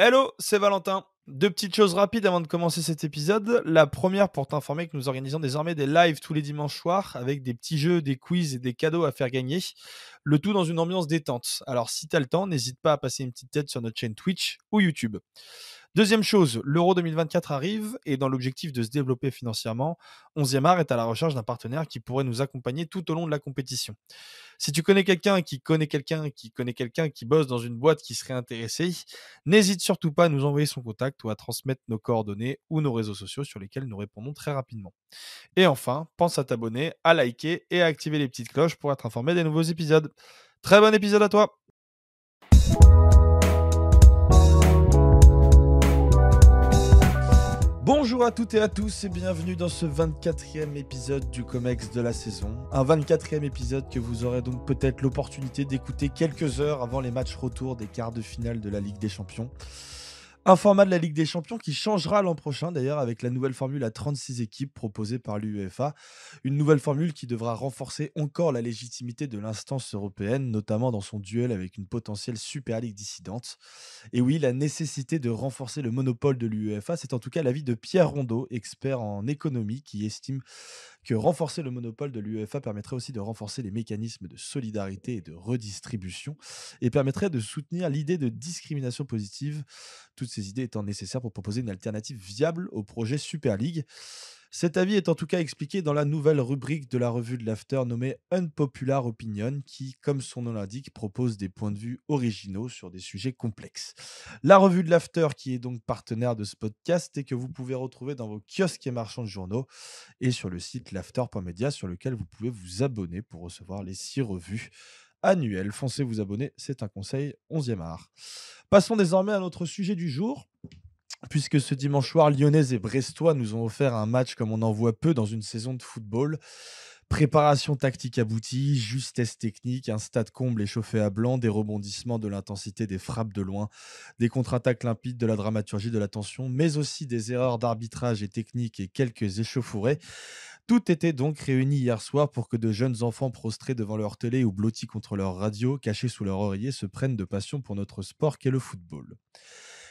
Hello, c'est Valentin. Deux petites choses rapides avant de commencer cet épisode. La première pour t'informer que nous organisons désormais des lives tous les dimanches soirs avec des petits jeux, des quiz et des cadeaux à faire gagner. Le tout dans une ambiance détente. Alors si t'as le temps, n'hésite pas à passer une petite tête sur notre chaîne Twitch ou YouTube. Deuxième chose, l'Euro 2024 arrive et dans l'objectif de se développer financièrement, 11e art est à la recherche d'un partenaire qui pourrait nous accompagner tout au long de la compétition. Si tu connais quelqu'un qui connaît quelqu'un qui connaît quelqu'un qui bosse dans une boîte qui serait intéressé, n'hésite surtout pas à nous envoyer son contact ou à transmettre nos coordonnées ou nos réseaux sociaux sur lesquels nous répondons très rapidement. Et enfin, pense à t'abonner, à liker et à activer les petites cloches pour être informé des nouveaux épisodes. Très bon épisode à toi! Bonjour à toutes et à tous et bienvenue dans ce 24e épisode du Comex de la saison. Un 24e épisode que vous aurez donc peut-être l'opportunité d'écouter quelques heures avant les matchs retour des quarts de finale de la Ligue des Champions. Un format de la Ligue des Champions qui changera l'an prochain d'ailleurs avec la nouvelle formule à 36 équipes proposée par l'UEFA. Une nouvelle formule qui devra renforcer encore la légitimité de l'instance européenne, notamment dans son duel avec une potentielle Super League dissidente. Et oui, la nécessité de renforcer le monopole de l'UEFA, c'est en tout cas l'avis de Pierre Rondeau, expert en économie, qui estime que renforcer le monopole de l'UEFA permettrait aussi de renforcer les mécanismes de solidarité et de redistribution et permettrait de soutenir l'idée de discrimination positive, toutes ces idées étant nécessaires pour proposer une alternative viable au projet Super League. Cet avis est en tout cas expliqué dans la nouvelle rubrique de la revue de l'After nommée Unpopular Opinion qui, comme son nom l'indique, propose des points de vue originaux sur des sujets complexes. La revue de l'After qui est donc partenaire de ce podcast et que vous pouvez retrouver dans vos kiosques et marchands de journaux et sur le site l'after.media sur lequel vous pouvez vous abonner pour recevoir les 6 revues annuelles. Foncez vous abonner, c'est un conseil 11e art. Passons désormais à notre sujet du jour. Puisque ce dimanche soir, Lyonnais et Brestois nous ont offert un match comme on en voit peu dans une saison de football. Préparation tactique aboutie, justesse technique, un stade comble et chauffé à blanc, des rebondissements, de l'intensité des frappes de loin, des contre-attaques limpides, de la dramaturgie, de la tension, mais aussi des erreurs d'arbitrage et technique et quelques échauffourées. Tout était donc réuni hier soir pour que de jeunes enfants prostrés devant leur télé ou blottis contre leur radio, cachés sous leur oreiller, se prennent de passion pour notre sport qu'est le football.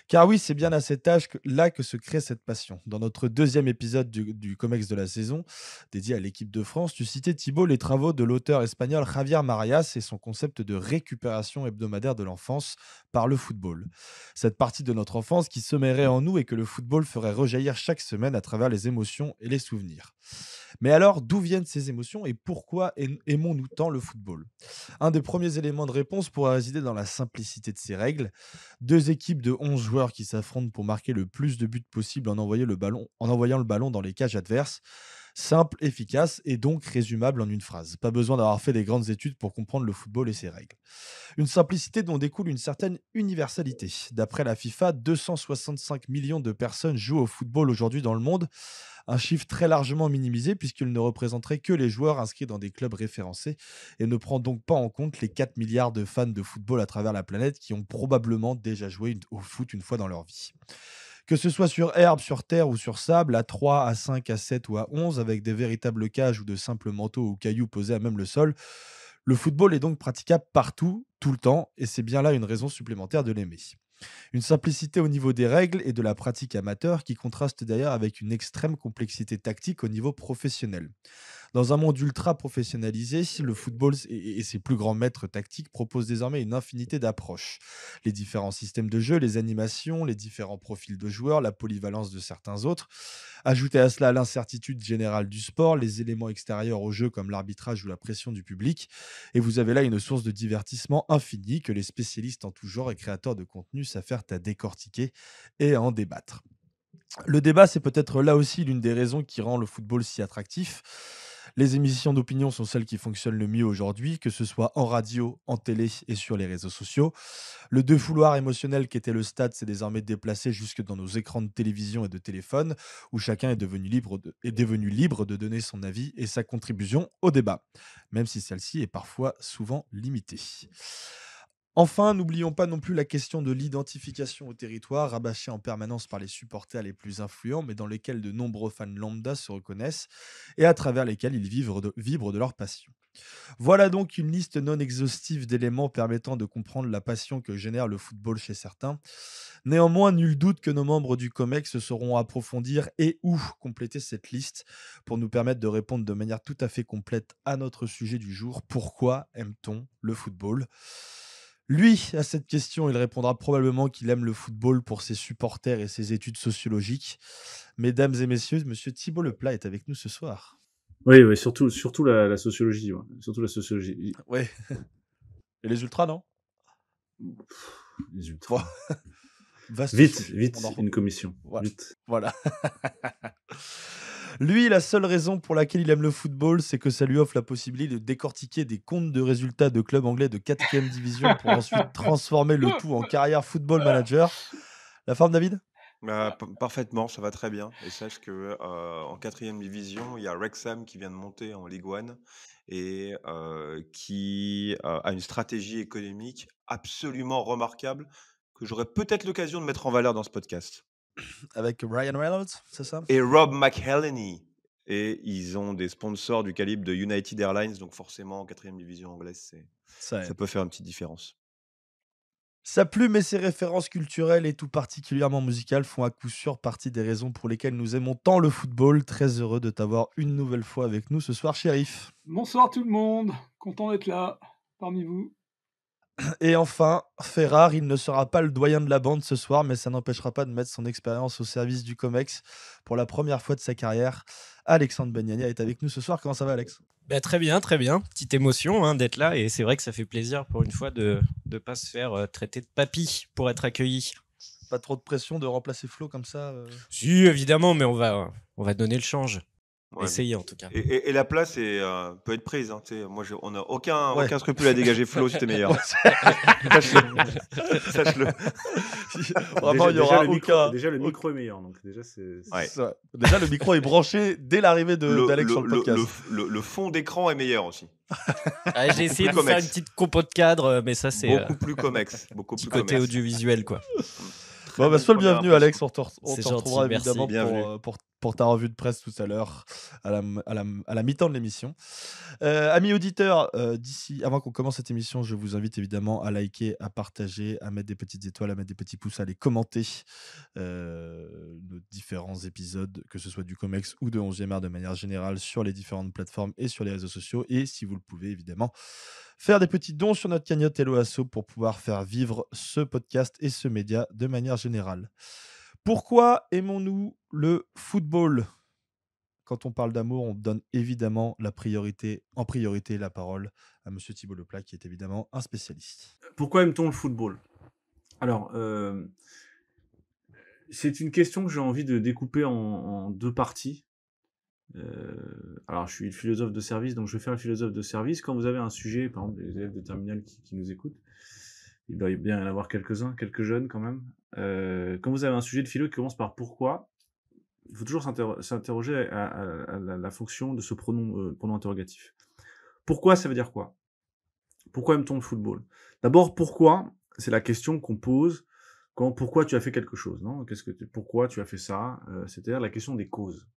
Car oui, c'est bien à cet âge-là que se crée cette passion. Dans notre deuxième épisode du Comex de la saison, dédié à l'équipe de France, tu citais Thibaut les travaux de l'auteur espagnol Javier Marias et son concept de récupération hebdomadaire de l'enfance par le football. Cette partie de notre enfance qui sommerait en nous et que le football ferait rejaillir chaque semaine à travers les émotions et les souvenirs. Mais alors, d'où viennent ces émotions et pourquoi aimons-nous tant le football? Un des premiers éléments de réponse pourrait résider dans la simplicité de ces règles. Deux équipes de 11 joueurs qui s'affrontent pour marquer le plus de buts possible en envoyant le ballon dans les cages adverses. Simple, efficace et donc résumable en une phrase. Pas besoin d'avoir fait des grandes études pour comprendre le football et ses règles. Une simplicité dont découle une certaine universalité. D'après la FIFA, 265 millions de personnes jouent au football aujourd'hui dans le monde, un chiffre très largement minimisé puisqu'il ne représenterait que les joueurs inscrits dans des clubs référencés et ne prend donc pas en compte les 4 milliards de fans de football à travers la planète qui ont probablement déjà joué au foot une fois dans leur vie. Que ce soit sur herbe, sur terre ou sur sable, à 3, à 5, à 7 ou à 11, avec des véritables cages ou de simples manteaux ou cailloux posés à même le sol, le football est donc praticable partout, tout le temps, et c'est bien là une raison supplémentaire de l'aimer. Une simplicité au niveau des règles et de la pratique amateur qui contraste d'ailleurs avec une extrême complexité tactique au niveau professionnel. Dans un monde ultra professionnalisé, le football et ses plus grands maîtres tactiques proposent désormais une infinité d'approches. Les différents systèmes de jeu, les animations, les différents profils de joueurs, la polyvalence de certains autres. Ajoutez à cela l'incertitude générale du sport, les éléments extérieurs au jeu comme l'arbitrage ou la pression du public. Et vous avez là une source de divertissement infini que les spécialistes en tout genre et créateurs de contenu s'affairent à décortiquer et à en débattre. Le débat, c'est peut-être là aussi l'une des raisons qui rend le football si attractif. Les émissions d'opinion sont celles qui fonctionnent le mieux aujourd'hui, que ce soit en radio, en télé et sur les réseaux sociaux. Le défouloir émotionnel qu'était le stade s'est désormais déplacé jusque dans nos écrans de télévision et de téléphone, où chacun est devenu libre de donner son avis et sa contribution au débat, même si celle-ci est parfois souvent limitée. Enfin, n'oublions pas non plus la question de l'identification au territoire, rabâchée en permanence par les supporters les plus influents, mais dans lesquels de nombreux fans lambda se reconnaissent et à travers lesquels ils vibrent de leur passion. Voilà donc une liste non exhaustive d'éléments permettant de comprendre la passion que génère le football chez certains. Néanmoins, nul doute que nos membres du COMEX sauront approfondir et ou compléter cette liste pour nous permettre de répondre de manière tout à fait complète à notre sujet du jour. Pourquoi aime-t-on le football? Lui, à cette question, il répondra probablement qu'il aime le football pour ses supporters et ses études sociologiques. Mesdames et messieurs, monsieur Thibault Leplat est avec nous ce soir. Oui, ouais, surtout la sociologie. Ouais. Surtout la sociologie. Ouais. Et les ultras, non? Les ultras. Bon. Vaste Vite, sujet. une commission. Voilà. Vite. Voilà. Lui, la seule raison pour laquelle il aime le football, c'est que ça lui offre la possibilité de décortiquer des comptes de résultats de clubs anglais de 4e division pour ensuite transformer le tout en carrière football manager. La forme, David? Parfaitement, ça va très bien. Et sache que en 4e division, il y a Wrexham qui vient de monter en Ligue 1 et qui a une stratégie économique absolument remarquable que j'aurai peut-être l'occasion de mettre en valeur dans ce podcast. Avec Ryan Reynolds, c'est ça? Et Rob McElhenney. Et ils ont des sponsors du calibre de United Airlines, donc forcément en 4e division anglaise, ça peut faire une petite différence. Sa plume et ses références culturelles et tout particulièrement musicales font à coup sûr partie des raisons pour lesquelles nous aimons tant le football. Très heureux de t'avoir une nouvelle fois avec nous ce soir, Shérif. Bonsoir tout le monde, content d'être là parmi vous. Et enfin, fait rare, il ne sera pas le doyen de la bande ce soir, mais ça n'empêchera pas de mettre son expérience au service du COMEX pour la première fois de sa carrière. Alexandre Bagnania est avec nous ce soir. Comment ça va, Alex? Très bien, très bien. Petite émotion d'être là et c'est vrai que ça fait plaisir pour une fois de ne pas se faire traiter de papy pour être accueilli. Pas trop de pression de remplacer Flo comme ça Si, évidemment, mais on va donner le change. Ouais, essayer en tout cas. Et la place peut être prise. Hein, moi, on n'a aucun scrupule à dégager Flo si t'es meilleur. Sache-le. Vraiment, il y aura aucun. Déjà, le micro est meilleur. Donc déjà, déjà, le micro est branché dès l'arrivée d'Alex sur le podcast. Le fond d'écran est meilleur aussi. J'ai essayé de faire une petite compo de cadre, mais ça, c'est beaucoup plus comex. Petit côté audiovisuel, quoi. Bon, sois le bienvenu, Alex. On te retrouvera gentil, évidemment pour ta revue de presse tout à l'heure, à la mi-temps de l'émission. Amis auditeurs, avant qu'on commence cette émission, je vous invite évidemment à liker, à partager, à mettre des petites étoiles, à mettre des petits pouces, à les commenter nos différents épisodes, que ce soit du COMEX ou de 11e art de manière générale, sur les différentes plateformes et sur les réseaux sociaux. Et si vous le pouvez, évidemment, faire des petits dons sur notre cagnotte Hello Asso pour pouvoir faire vivre ce podcast et ce média de manière générale. Pourquoi aimons-nous le football? Quand on parle d'amour, on donne évidemment en priorité la parole à monsieur Thibault Leplat, qui est évidemment un spécialiste. Pourquoi aime-t-on le football? Alors, c'est une question que j'ai envie de découper en deux parties. Alors, je suis philosophe de service, donc je vais faire le philosophe de service. Quand vous avez un sujet, par exemple, des élèves de terminale qui nous écoutent, il doit bien y en avoir quelques jeunes quand même. Quand vous avez un sujet de philo qui commence par pourquoi, il faut toujours s'interroger à la fonction de ce pronom interrogatif. Pourquoi, ça veut dire quoi? Pourquoi aime-t-on le football? D'abord, pourquoi, c'est la question qu'on pose pourquoi tu as fait quelque chose, non? Pourquoi tu as fait ça? C'est-à-dire la question des causes.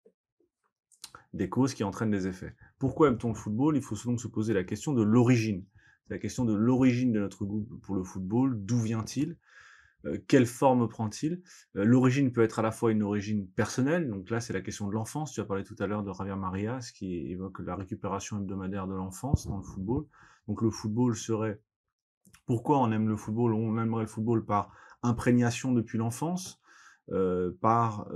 Des causes qui entraînent des effets. Pourquoi aime-t-on le football? Il faut donc se poser la question de l'origine. C'est la question de l'origine de notre goût pour le football. D'où vient-il? Quelle forme prend-il? L'origine peut être à la fois une origine personnelle, donc là c'est la question de l'enfance. Tu as parlé tout à l'heure de Javier Marias qui évoque la récupération hebdomadaire de l'enfance dans le football. Donc le football serait... Pourquoi on aime le football? On aimerait le football par imprégnation depuis l'enfance, par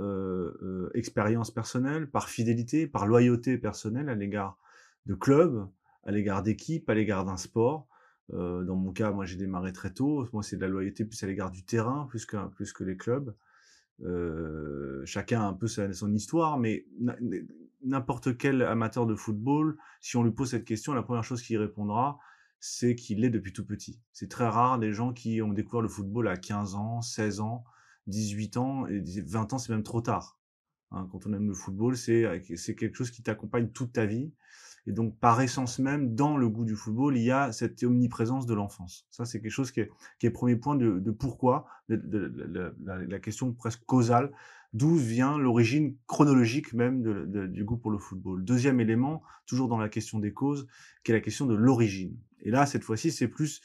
expérience personnelle, par fidélité, par loyauté personnelle à l'égard de clubs, à l'égard d'équipes, à l'égard d'un sport. Dans mon cas, moi j'ai démarré très tôt. Moi c'est de la loyauté plus à l'égard du terrain, plus que les clubs. Chacun a un peu son histoire, mais n'importe quel amateur de football, si on lui pose cette question, la première chose qu'il répondra, c'est qu'il l'est depuis tout petit. C'est très rare des gens qui ont découvert le football à 15 ans, 16 ans, 18 ans, et 20 ans c'est même trop tard. hein. Quand on aime le football, c'est quelque chose qui t'accompagne toute ta vie. Et donc, par essence même, dans le goût du football, il y a cette omniprésence de l'enfance. Ça, c'est quelque chose qui est le premier point de pourquoi, la question presque causale, d'où vient l'origine chronologique même du goût pour le football. Deuxième élément, toujours dans la question des causes, qui est la question de l'origine. Et là, cette fois-ci, c'est plus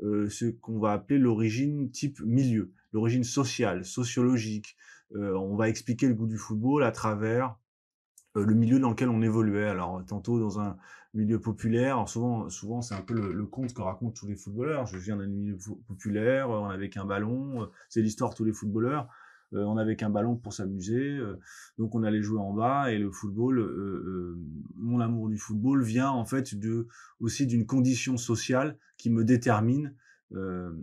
ce qu'on va appeler l'origine type milieu, l'origine sociale, sociologique. On va expliquer le goût du football à travers le milieu dans lequel on évoluait. Alors, tantôt dans un milieu populaire, alors souvent c'est un peu le conte que racontent tous les footballeurs. Je viens d'un milieu populaire, on avait qu'un ballon, c'est l'histoire de tous les footballeurs. On avait qu'un ballon pour s'amuser, donc on allait jouer en bas, et le football, mon amour du football vient en fait aussi d'une condition sociale qui me détermine,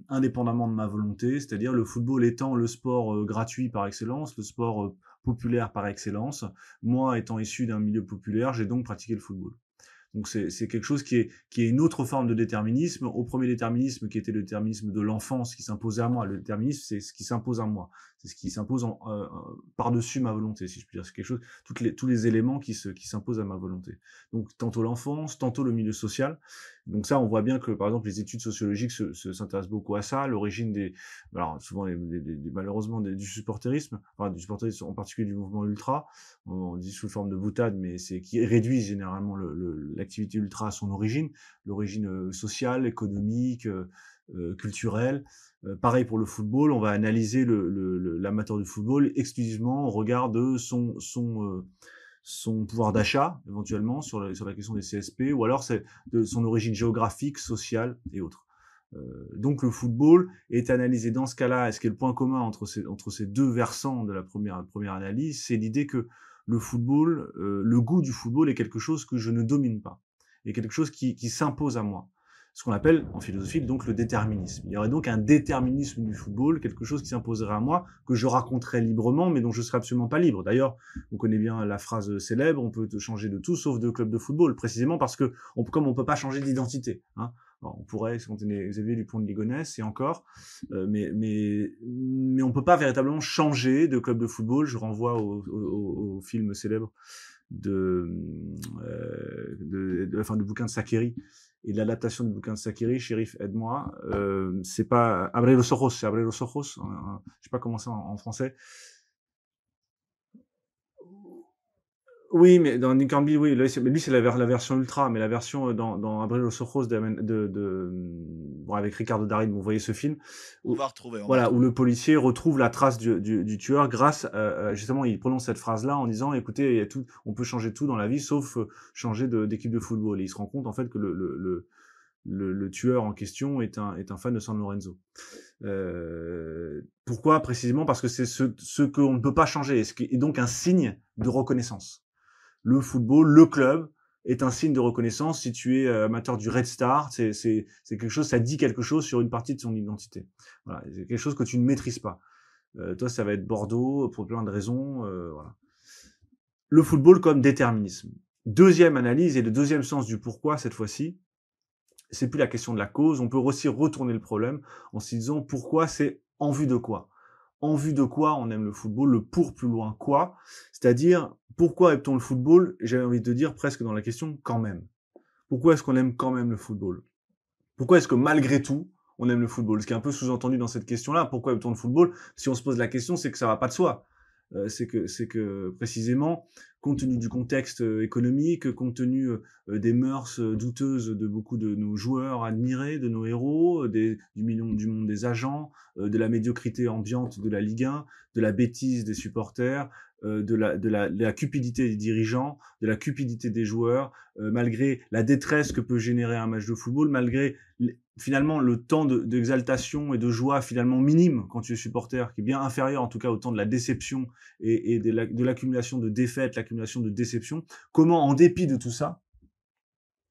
indépendamment de ma volonté, c'est-à-dire le football étant le sport gratuit par excellence, le sport populaire par excellence. Moi, étant issu d'un milieu populaire, j'ai donc pratiqué le football. Donc c'est quelque chose qui est une autre forme de déterminisme. Au premier déterminisme, qui était le déterminisme de l'enfance, qui s'imposait à moi. Le déterminisme, c'est ce qui s'impose à moi. C'est ce qui s'impose par-dessus ma volonté, si je puis dire. C'est quelque chose, tous les éléments qui s'imposent à ma volonté. Donc tantôt l'enfance, tantôt le milieu social. Donc ça, on voit bien que, par exemple, les études sociologiques s'intéressent beaucoup à ça. L'origine alors souvent malheureusement du supporterisme, enfin du supporterisme en particulier du mouvement ultra, on dit sous forme de boutade, mais c'est qui réduit généralement l'activité ultra à son origine, l'origine sociale, économique, culturelle. Pareil pour le football, on va analyser l'amateur du football exclusivement au regard de son pouvoir d'achat, éventuellement, sur la question des CSP, ou alors c'est de son origine géographique, sociale et autres. Donc le football est analysé dans ce cas-là, et ce qui est le point commun entre ces deux versants de la première analyse, c'est l'idée que le football, le goût du football est quelque chose que je ne domine pas, et quelque chose qui s'impose à moi. Ce qu'on appelle en philosophie donc le déterminisme. Il y aurait donc un déterminisme du football, quelque chose qui s'imposerait à moi, que je raconterais librement, mais dont je serais absolument pas libre. D'ailleurs, on connaît bien la phrase célèbre, on peut changer de tout sauf de club de football, précisément parce que, comme on peut pas changer d'identité, hein. Alors, on pourrait, quand on est Xavier Dupont de Ligonnès, et encore, mais on peut pas véritablement changer de club de football. Je renvoie au film célèbre du bouquin de Sakeri, et l'adaptation du bouquin de Sakeri, Shérif, aide-moi, c'est pas Abre los ojos, c'est Abre los ojos, je sais pas comment c'est en français. Oui, mais dans Nick Hornby, oui, lui c'est la version ultra, mais la version dans Abre los ojos avec Ricardo Darín, vous voyez ce film. On va retrouver. Voilà, où le policier retrouve la trace du tueur grâce justement, il prononce cette phrase-là en disant, écoutez, il y a tout, on peut changer tout dans la vie sauf changer d'équipe de football. Et il se rend compte en fait que le tueur en question est un fan de San Lorenzo. Pourquoi précisément? Parce que c'est ce qu'on ne peut pas changer, et ce qui est donc un signe de reconnaissance. Le football, le club, est un signe de reconnaissance. Si tu es amateur du Red Star, c'est quelque chose, ça dit quelque chose sur une partie de son identité. Voilà, c'est quelque chose que tu ne maîtrises pas. Toi, ça va être Bordeaux pour plein de raisons. Voilà. Le football comme déterminisme. Deuxième analyse et le deuxième sens du pourquoi cette fois-ci, c'est plus la question de la cause. On peut aussi retourner le problème en se disant pourquoi, c'est en vue de quoi. En vue de quoi on aime le football, le pour plus loin quoi, c'est-à-dire pourquoi aime-t-on le football? J'avais envie de dire presque dans la question quand même. Pourquoi est-ce qu'on aime quand même le football? Pourquoi est-ce que malgré tout on aime le football? Ce qui est un peu sous-entendu dans cette question-là, pourquoi aime-t-on le football? Si on se pose la question, c'est que ça va pas de soi. C'est que précisément, compte tenu du contexte économique, compte tenu des mœurs douteuses de beaucoup de nos joueurs admirés, de nos héros, du monde des agents, de la médiocrité ambiante de la Ligue 1, de la bêtise des supporters, de la cupidité des dirigeants, de la cupidité des joueurs, malgré la détresse que peut générer un match de football, malgré finalement le temps d'exaltation et de joie finalement minime quand tu es supporter, qui est bien inférieur en tout cas au temps de la déception et de l'accumulation de défaites, l'accumulation de déceptions. Comment, en dépit de tout ça,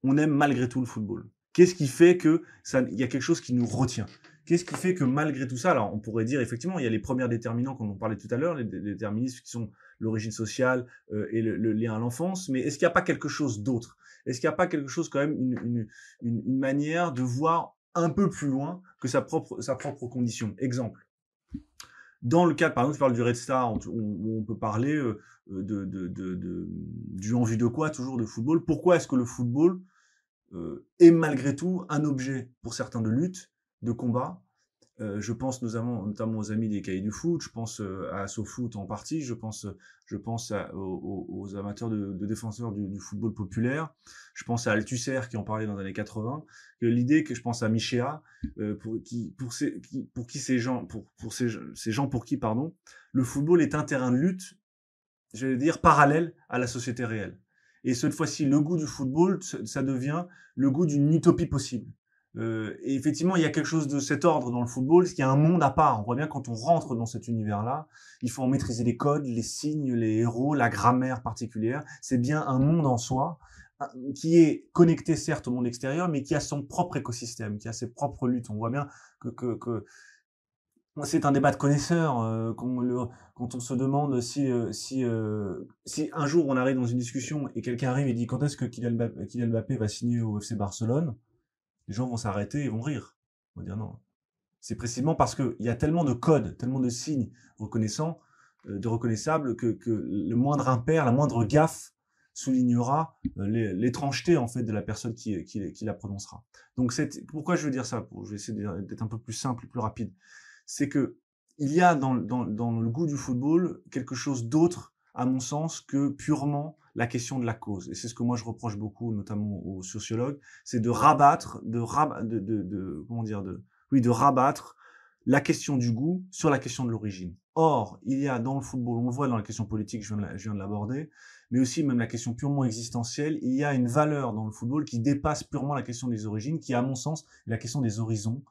on aime malgré tout le football? Qu'est-ce qui fait que il y a quelque chose qui nous retient? Qu'est-ce qui fait que malgré tout ça, alors on pourrait dire effectivement, il y a les premières déterminants qu'on parlait tout à l'heure, les déterminismes qui sont l'origine sociale et le lien à l'enfance, mais est-ce qu'il n'y a pas quelque chose d'autre? Est-ce qu'il n'y a pas quelque chose quand même, une manière de voir un peu plus loin que sa propre condition? Exemple. dans le cadre, par exemple, tu parles du Red Star, où on peut parler du en vue de quoi, toujours de football. Pourquoi est-ce que le football est malgré tout un objet pour certains de lutte, de combat? Je pense notamment aux amis des Cahiers du foot, je pense à SoFoot en partie, je pense aux amateurs de défenseurs du football populaire, je pense à Althusser qui en parlait dans les années 80, l'idée que je pense à Michéa, pour ces gens pour qui, pardon, le football est un terrain de lutte, j'allais dire, parallèle à la société réelle. Et cette fois-ci, le goût du football, ça devient le goût d'une utopie possible. Et effectivement, il y a quelque chose de cet ordre dans le football, parce qu'il y a un monde à part. On voit bien quand on rentre dans cet univers-là, il faut en maîtriser les codes, les signes, les héros, la grammaire particulière. C'est bien un monde en soi, qui est connecté certes au monde extérieur, mais qui a son propre écosystème, qui a ses propres luttes. On voit bien que c'est un débat de connaisseurs. Quand on se demande si un jour on arrive dans une discussion et quelqu'un arrive et dit quand est-ce que Kylian Mbappé va signer au FC Barcelone, les gens vont s'arrêter et vont rire. On va dire non. C'est précisément parce qu'il y a tellement de codes, tellement de signes reconnaissables que le moindre impair, la moindre gaffe soulignera l'étrangeté en fait de la personne qui la prononcera. Donc pourquoi je veux dire ça? Je vais essayer d'être un peu plus simple et plus rapide. C'est que il y a dans le goût du football quelque chose d'autre, à mon sens, que purement la question de la cause. Et c'est ce que moi je reproche beaucoup, notamment aux sociologues, c'est de rabattre la question du goût sur la question de l'origine. Or, il y a dans le football, on le voit dans la question politique, je viens de l'aborder, mais aussi même la question purement existentielle, il y a une valeur dans le football qui dépasse purement la question des origines, qui à mon sens est la question des horizons,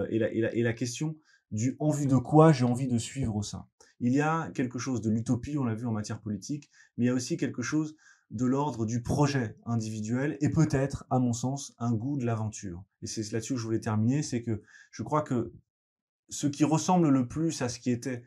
et la question du en vue de quoi j'ai envie de suivre ça. Il y a quelque chose de l'utopie, on l'a vu en matière politique, mais il y a aussi quelque chose de l'ordre du projet individuel et peut-être, à mon sens, un goût de l'aventure. Et c'est là-dessus que je voulais terminer, c'est que je crois que ce qui ressemble le plus à ce qui était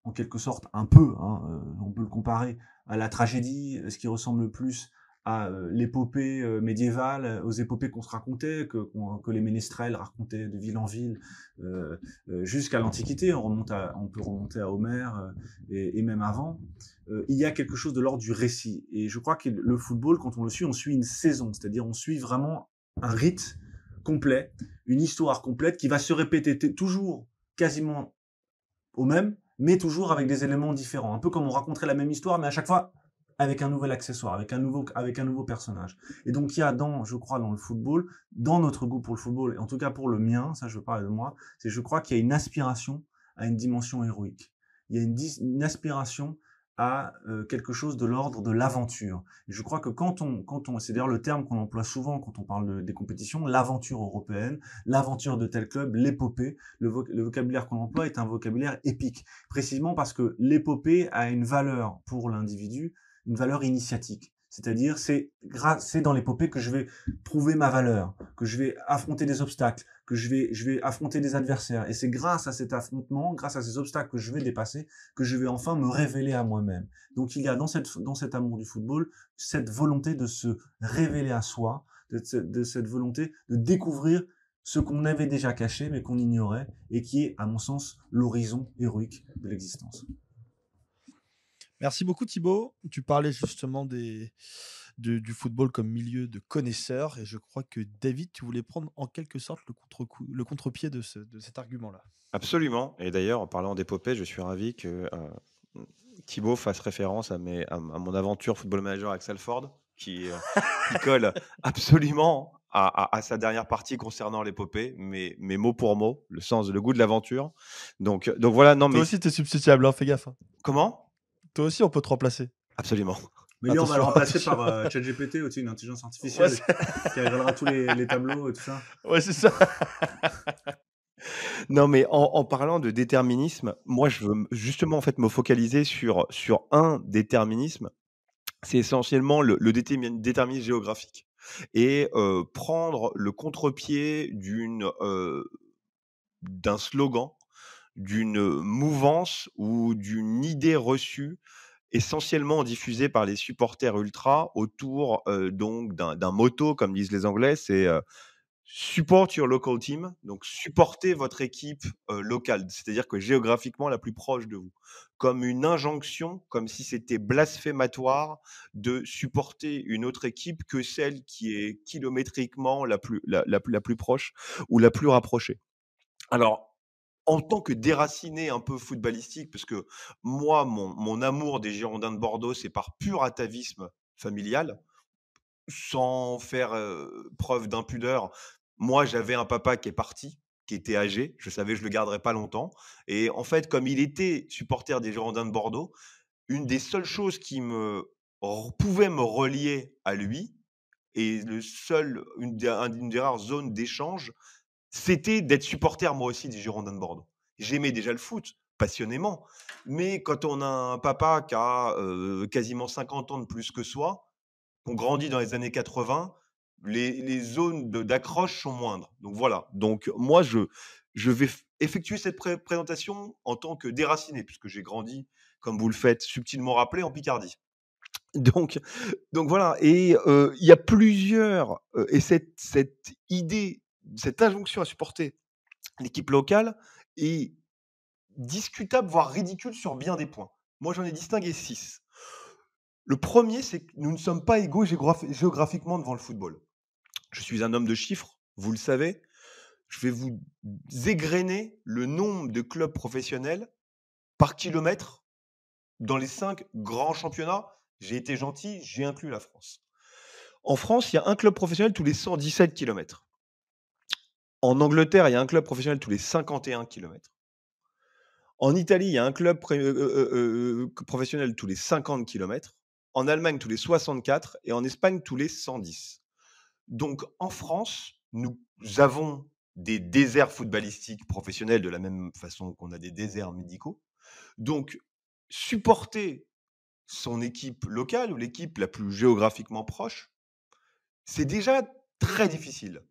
en quelque sorte un peu, on peut le comparer à la tragédie, ce qui ressemble le plus à l'épopée médiévale, aux épopées qu'on se racontait, que les ménestrels racontaient de ville en ville, jusqu'à l'Antiquité. On peut remonter à Homère et même avant. Il y a quelque chose de l'ordre du récit. Et je crois que le football, quand on suit une saison, c'est-à-dire on suit vraiment un rite complet, une histoire complète qui va se répéter toujours quasiment au même, mais toujours avec des éléments différents. Un peu comme on raconterait la même histoire, mais à chaque fois avec un nouvel accessoire, avec un nouveau personnage. Et donc il y a je crois, dans le football, dans notre goût pour le football, et en tout cas pour le mien, ça je veux parler de moi, je crois qu'il y a une aspiration à une dimension héroïque. Il y a une aspiration à quelque chose de l'ordre de l'aventure. Et je crois que quand on c'est d'ailleurs le terme qu'on emploie souvent quand on parle des compétitions, l'aventure européenne, l'aventure de tel club, l'épopée, le vocabulaire qu'on emploie est un vocabulaire épique, précisément parce que l'épopée a une valeur pour l'individu, une valeur initiatique. C'est-à-dire, c'est dans l'épopée que je vais prouver ma valeur, que je vais affronter des obstacles, que je vais affronter des adversaires. Et c'est grâce à cet affrontement, grâce à ces obstacles que je vais dépasser, que je vais enfin me révéler à moi-même. Donc il y a dans cet amour du football, cette volonté de se révéler à soi, de cette volonté de découvrir ce qu'on avait déjà caché, mais qu'on ignorait, et qui est, à mon sens, l'horizon héroïque de l'existence. Merci beaucoup Thibaut. Tu parlais justement du football comme milieu de connaisseurs et je crois que David, tu voulais prendre en quelque sorte le contre-pied de cet argument-là. Absolument. Et d'ailleurs, en parlant d'épopée, je suis ravi que Thibaut fasse référence à mon aventure Football Manager avec Salford, qui colle absolument à sa dernière partie concernant l'épopée, mais mot pour mot, le goût de l'aventure. Donc voilà. Non, Toi aussi, t'es substituable, hein, fais gaffe. Hein. Comment ? Toi aussi, on peut te remplacer. Absolument. Mais lui, on va le remplacer par ChatGPT, une intelligence artificielle qui révélera tous les tableaux et tout ça. Ouais, c'est ça. Non, mais en parlant de déterminisme, moi, je veux justement en fait me focaliser sur un déterminisme. C'est essentiellement le déterminisme géographique et prendre le contre-pied d'un slogan, d'une mouvance ou d'une idée reçue essentiellement diffusée par les supporters ultras autour donc d'un motto, comme disent les Anglais, c'est support your local team, donc supportez votre équipe locale, c'est-à-dire que géographiquement la plus proche de vous, comme une injonction, comme si c'était blasphématoire de supporter une autre équipe que celle qui est kilométriquement la plus proche ou la plus rapprochée. Alors, en tant que déraciné un peu footballistique, parce que moi, mon amour des Girondins de Bordeaux, c'est par pur atavisme familial, sans faire preuve d'impudeur. Moi, j'avais un papa qui est parti, qui était âgé. Je savais que je le garderais pas longtemps. Et en fait, comme il était supporter des Girondins de Bordeaux, une des seules choses qui pouvait me relier à lui, et une des rares zones d'échange, c'était d'être supporter moi aussi des Girondins de Bordeaux. J'aimais déjà le foot, passionnément, mais quand on a un papa qui a quasiment 50 ans de plus que soi, qu'on grandit dans les années 80, les zones d'accroche sont moindres. Donc voilà. Donc moi, je vais effectuer cette présentation en tant que déraciné, puisque j'ai grandi, comme vous le faites subtilement rappeler, en Picardie. Donc, donc voilà. Et il y a plusieurs. Et cette idée, cette injonction à supporter l'équipe locale est discutable, voire ridicule sur bien des points. Moi, j'en ai distingué 6. Le premier, c'est que nous ne sommes pas égaux géographiquement devant le football. Je suis un homme de chiffres, vous le savez. Je vais vous égrener le nombre de clubs professionnels par kilomètre dans les 5 grands championnats. J'ai été gentil, j'ai inclus la France. En France, il y a un club professionnel tous les 117 km. En Angleterre, il y a un club professionnel tous les 51 km. En Italie, il y a un club professionnel tous les 50 km. En Allemagne, tous les 64. Et en Espagne, tous les 110. Donc, en France, nous avons des déserts footballistiques professionnels de la même façon qu'on a des déserts médicaux. Donc, supporter son équipe locale ou l'équipe la plus géographiquement proche, c'est déjà très difficile.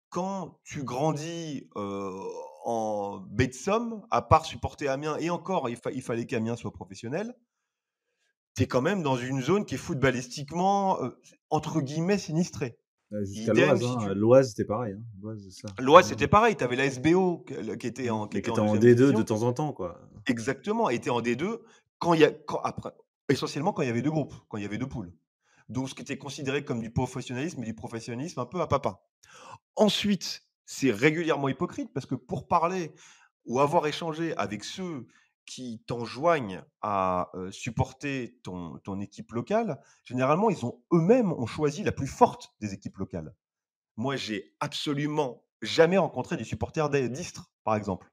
Quand tu grandis en baie de Somme, à part supporter Amiens, et encore, il fallait qu'Amiens soit professionnel, tu es quand même dans une zone qui est footballistiquement, entre guillemets, sinistrée. Jusqu'à Idem l'Oise, si hein. tu... L'Oise, c'était pareil. Hein. L'Oise, c'est ça. L'Oise, c'était pareil. Tu avais la SBO qui était en, Mais qui était en en deuxième D2 de division. temps en temps, quoi. Exactement, était en D2 après, essentiellement quand il y avait 2 groupes, quand il y avait 2 poules. Donc ce qui était considéré comme du professionnalisme, et du professionnalisme un peu à papa. Ensuite, c'est régulièrement hypocrite parce que pour parler ou avoir échangé avec ceux qui t'enjoignent à supporter ton équipe locale, généralement, ils ont eux-mêmes ont choisi la plus forte des équipes locales. Moi, j'ai absolument jamais rencontré des supporters d'Istres, par exemple.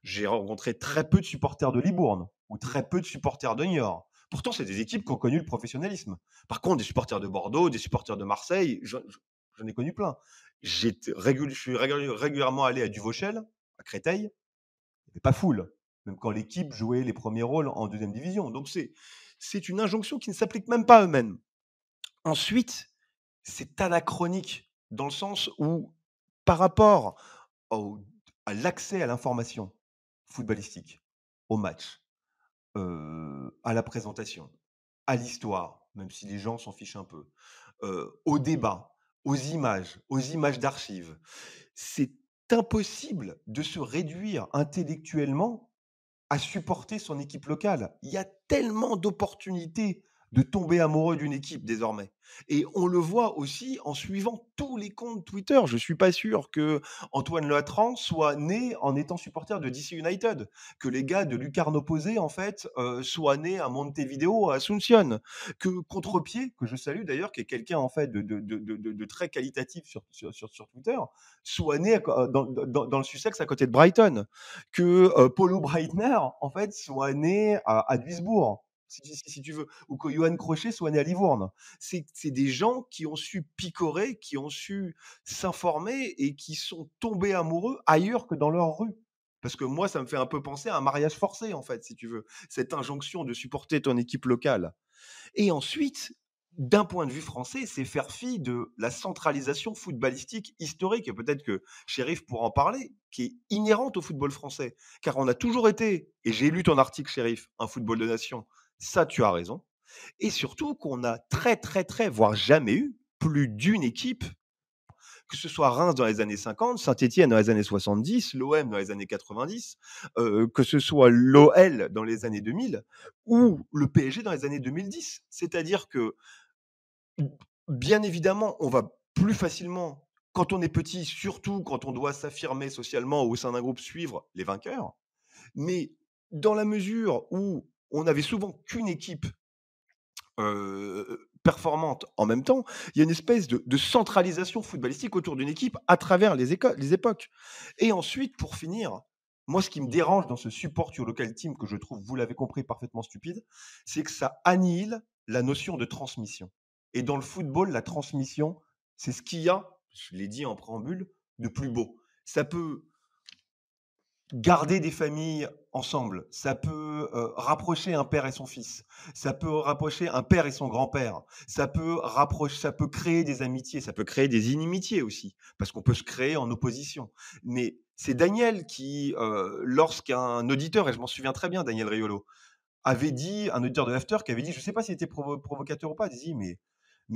J'ai rencontré très peu de supporters de Libourne ou très peu de supporters de Niort. Pourtant, c'est des équipes qui ont connu le professionnalisme. Par contre, des supporters de Bordeaux, des supporters de Marseille, j'en ai connu plein. Je suis régulièrement allé à Duvauchel, à Créteil. Il n'y avait pas foule, même quand l'équipe jouait les premiers rôles en deuxième division. Donc, c'est une injonction qui ne s'applique même pas à eux-mêmes. Ensuite, c'est anachronique dans le sens où, par rapport à l'accès à l'information footballistique, au match, à la présentation, à l'histoire, même si les gens s'en fichent un peu, au débat, aux images d'archives, c'est impossible de se réduire intellectuellement à supporter son équipe locale. Il y a tellement d'opportunités de tomber amoureux d'une équipe désormais. Et on le voit aussi en suivant tous les comptes Twitter. Je ne suis pas sûr que Antoine Latran soit né en étant supporter de DC United, que les gars de Lucarno Posé, en fait, soient nés à Montevideo, à Asunción, que Contrepied, que je salue d'ailleurs, qui est quelqu'un en fait de très qualitatif sur Twitter, soit né dans le Sussex à côté de Brighton, que Paulo Breitner, en fait, soit né à Duisbourg, si tu veux, ou que Johan Crochet soit né à Livourne. C'est des gens qui ont su picorer, qui ont su s'informer et qui sont tombés amoureux ailleurs que dans leur rue. Parce que moi, ça me fait un peu penser à un mariage forcé, en fait, si tu veux. Cette injonction de supporter ton équipe locale. Et ensuite, d'un point de vue français, c'est faire fi de la centralisation footballistique historique, et peut-être que Chérif pourra en parler, qui est inhérente au football français. Car on a toujours été, et j'ai lu ton article, Chérif, un football de nation. Ça, tu as raison. Et surtout qu'on a très, voire jamais eu plus d'une équipe que ce soit Reims dans les années 50, Saint-Étienne dans les années 70, l'OM dans les années 90, que ce soit l'OL dans les années 2000 ou le PSG dans les années 2010. C'est-à-dire que, bien évidemment, on va plus facilement, quand on est petit, surtout quand on doit s'affirmer socialement au sein d'un groupe, suivre les vainqueurs. Mais dans la mesure où on n'avait souvent qu'une équipe performante en même temps, il y a une espèce de centralisation footballistique autour d'une équipe à travers les époques. Et ensuite, pour finir, moi, ce qui me dérange dans ce support your local team, que je trouve, vous l'avez compris, parfaitement stupide, c'est que ça annihile la notion de transmission. Et dans le football, la transmission, c'est ce qu'il y a, je l'ai dit en préambule, de plus beau. Ça peut garder des familles ensemble, ça peut rapprocher un père et son fils, ça peut rapprocher un père et son grand-père, ça peut créer des amitiés, ça peut créer des inimitiés aussi, parce qu'on peut se créer en opposition. Mais c'est Daniel qui, lorsqu'un auditeur, et je m'en souviens très bien, Daniel Riolo, avait dit, un auditeur de l'After, qui avait dit, je ne sais pas s'il était provocateur ou pas, il dit, mais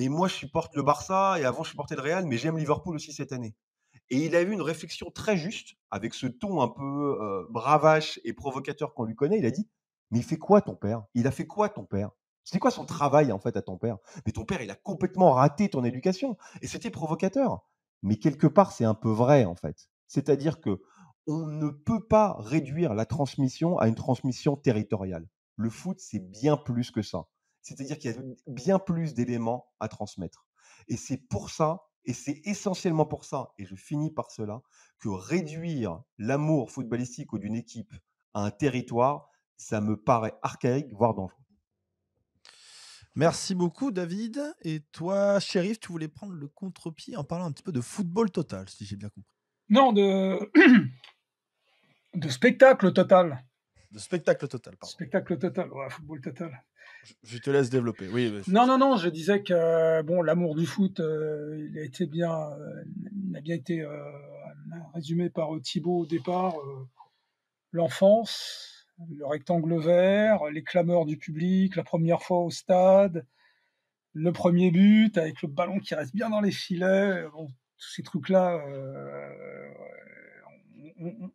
moi je supporte le Barça, et avant je supportais le Real, mais j'aime Liverpool aussi cette année. Et il a eu une réflexion très juste, avec ce ton un peu bravache et provocateur qu'on lui connaît. Il a dit, mais il fait quoi ton père? Il a fait quoi ton père? C'était quoi son travail en fait à ton père? Mais ton père, il a complètement raté ton éducation. Et c'était provocateur. Mais quelque part, c'est un peu vrai en fait. C'est-à-dire que on ne peut pas réduire la transmission à une transmission territoriale. Le foot, c'est bien plus que ça. C'est-à-dire qu'il y a bien plus d'éléments à transmettre. Et c'est pour ça, et c'est essentiellement pour ça, et je finis par cela, que réduire l'amour footballistique ou d'une équipe à un territoire, ça me paraît archaïque, voire dangereux. Merci beaucoup, David. Et toi, Shérif, tu voulais prendre le contre-pied en parlant un petit peu de football total, si j'ai bien compris. Non, de spectacle total. De spectacle total, pardon. Spectacle total, ouais, football total. Je te laisse développer. Oui, Non, je disais que bon, l'amour du foot, il a bien été résumé par Thibaut au départ. L'enfance, le rectangle vert, les clameurs du public, la première fois au stade, le premier but avec le ballon qui reste bien dans les filets. Bon, tous ces trucs-là,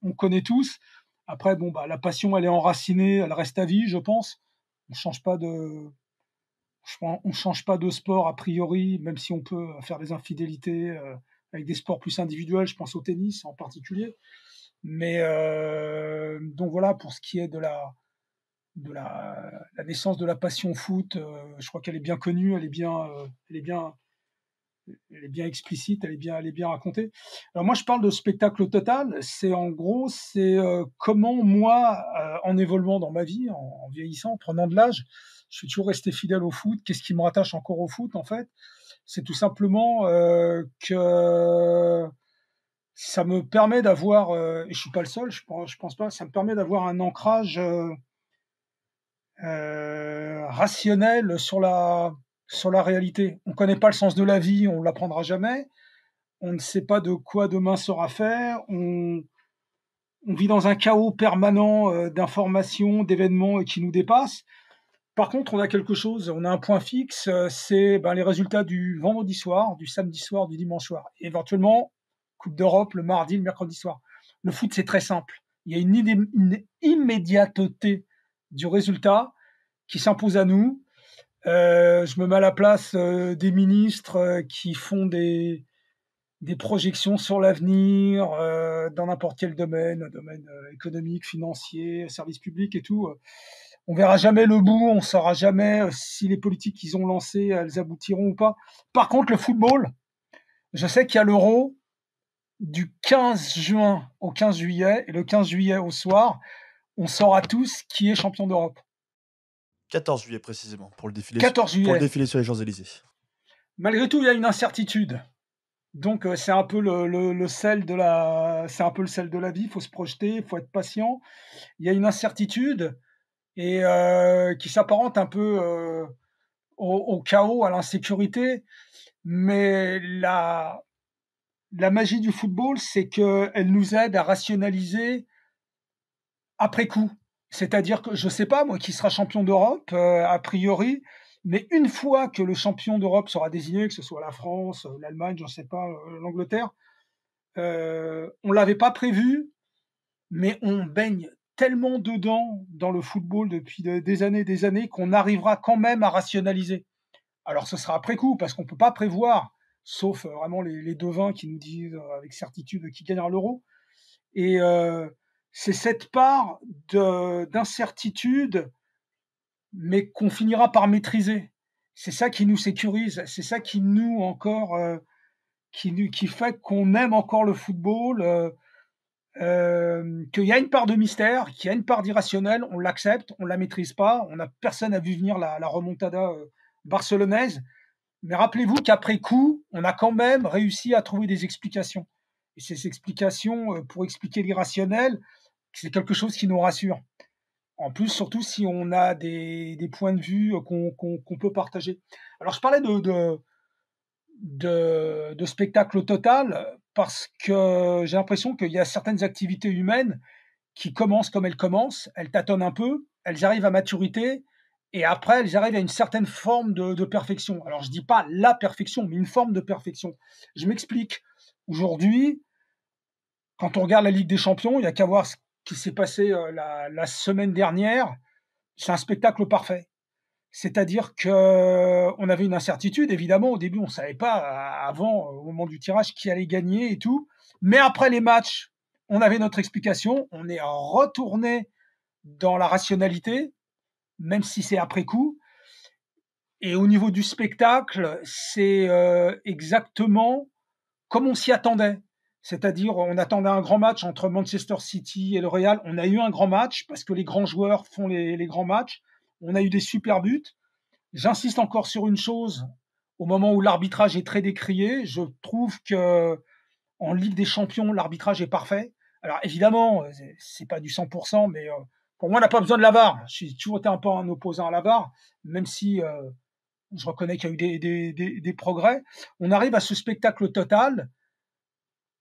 on connaît tous. Après, bon, bah, la passion, elle est enracinée, elle reste à vie, je pense. On change pas de sport a priori, même si on peut faire des infidélités avec des sports plus individuels. Je pense au tennis en particulier. Mais donc voilà, pour ce qui est de la naissance de la passion foot, je crois qu'elle est bien connue, elle est bien explicite, elle est bien racontée. Alors moi, je parle de spectacle total. C'est comment moi, en évoluant dans ma vie, en vieillissant, en prenant de l'âge, je suis toujours resté fidèle au foot. Qu'est-ce qui me rattache encore au foot, en fait? C'est tout simplement que ça me permet d'avoir, et je suis pas le seul, je pense pas, ça me permet d'avoir un ancrage rationnel sur la réalité. On connaît pas le sens de la vie, on l'apprendra jamais. On ne sait pas de quoi demain sera fait. On vit dans un chaos permanent d'informations, d'événements qui nous dépassent. Par contre, on a quelque chose, on a un point fixe, c'est les résultats du vendredi soir, du samedi soir, du dimanche soir. Et éventuellement, Coupe d'Europe le mardi, le mercredi soir. Le foot, c'est très simple. Il y a une immédiateté du résultat qui s'impose à nous. Je me mets à la place des ministres qui font des projections sur l'avenir dans n'importe quel domaine économique, financier, service public et tout. On verra jamais le bout, on saura jamais si les politiques qu'ils ont lancées, elles aboutiront ou pas. Par contre, le football, je sais qu'il y a l'Euro du 15 juin au 15 juillet, et le 15 juillet au soir, on saura tous qui est champion d'Europe. 14 juillet précisément, pour le défilé, 14 juillet. Pour le défilé sur les Champs-Élysées. Malgré tout, il y a une incertitude. Donc c'est un peu le sel de la vie. Il faut se projeter, il faut être patient. Il y a une incertitude et qui s'apparente un peu au chaos, à l'insécurité. Mais la magie du football, c'est qu'elle nous aide à rationaliser après coup. C'est-à-dire que je ne sais pas, moi, qui sera champion d'Europe, a priori, Mais une fois que le champion d'Europe sera désigné, que ce soit la France, l'Allemagne, je ne sais pas, l'Angleterre, on ne l'avait pas prévu, mais on baigne tellement dedans dans le football depuis des années, qu'on arrivera quand même à rationaliser. Alors, ce sera après coup, parce qu'on ne peut pas prévoir, sauf vraiment les devins qui nous disent avec certitude qui gagnera l'Euro. Et c'est cette part d'incertitude, mais qu'on finira par maîtriser. C'est ça qui nous sécurise, c'est ça qui nous encore, qui fait qu'on aime encore le football, qu'il y a une part de mystère, qu'il y a une part d'irrationnel, on l'accepte, on la maîtrise pas, personne n'a vu venir la remontada barcelonaise, mais rappelez-vous qu'après coup, on a quand même réussi à trouver des explications. Et ces explications, pour expliquer l'irrationnel, c'est quelque chose qui nous rassure. En plus, surtout si on a des points de vue qu'on peut partager. Alors, je parlais de spectacle total parce que j'ai l'impression qu'il y a certaines activités humaines qui commencent comme elles commencent, elles tâtonnent un peu, elles arrivent à maturité et après, elles arrivent à une certaine forme de perfection. Alors, je ne dis pas la perfection, mais une forme de perfection. Je m'explique. Aujourd'hui, quand on regarde la Ligue des Champions, il n'y a qu'à voir ce qui s'est passé la semaine dernière. C'est un spectacle parfait. C'est-à-dire qu'on avait une incertitude, évidemment. Au début, on ne savait pas, avant, au moment du tirage, qui allait gagner et tout. Mais après les matchs, on avait notre explication. On est retourné dans la rationalité, même si c'est après coup. Et au niveau du spectacle, c'est exactement comme on s'y attendait. C'est-à-dire, on attendait un grand match entre Manchester City et le Real. On a eu un grand match parce que les grands joueurs font les grands matchs. On a eu des super buts. J'insiste encore sur une chose. Au moment où l'arbitrage est très décrié, je trouve que en Ligue des Champions, l'arbitrage est parfait. Alors évidemment, c'est pas du 100%, mais pour moi, on n'a pas besoin de la VAR. J'ai toujours été un peu un opposant à la VAR, même si je reconnais qu'il y a eu des progrès. On arrive à ce spectacle total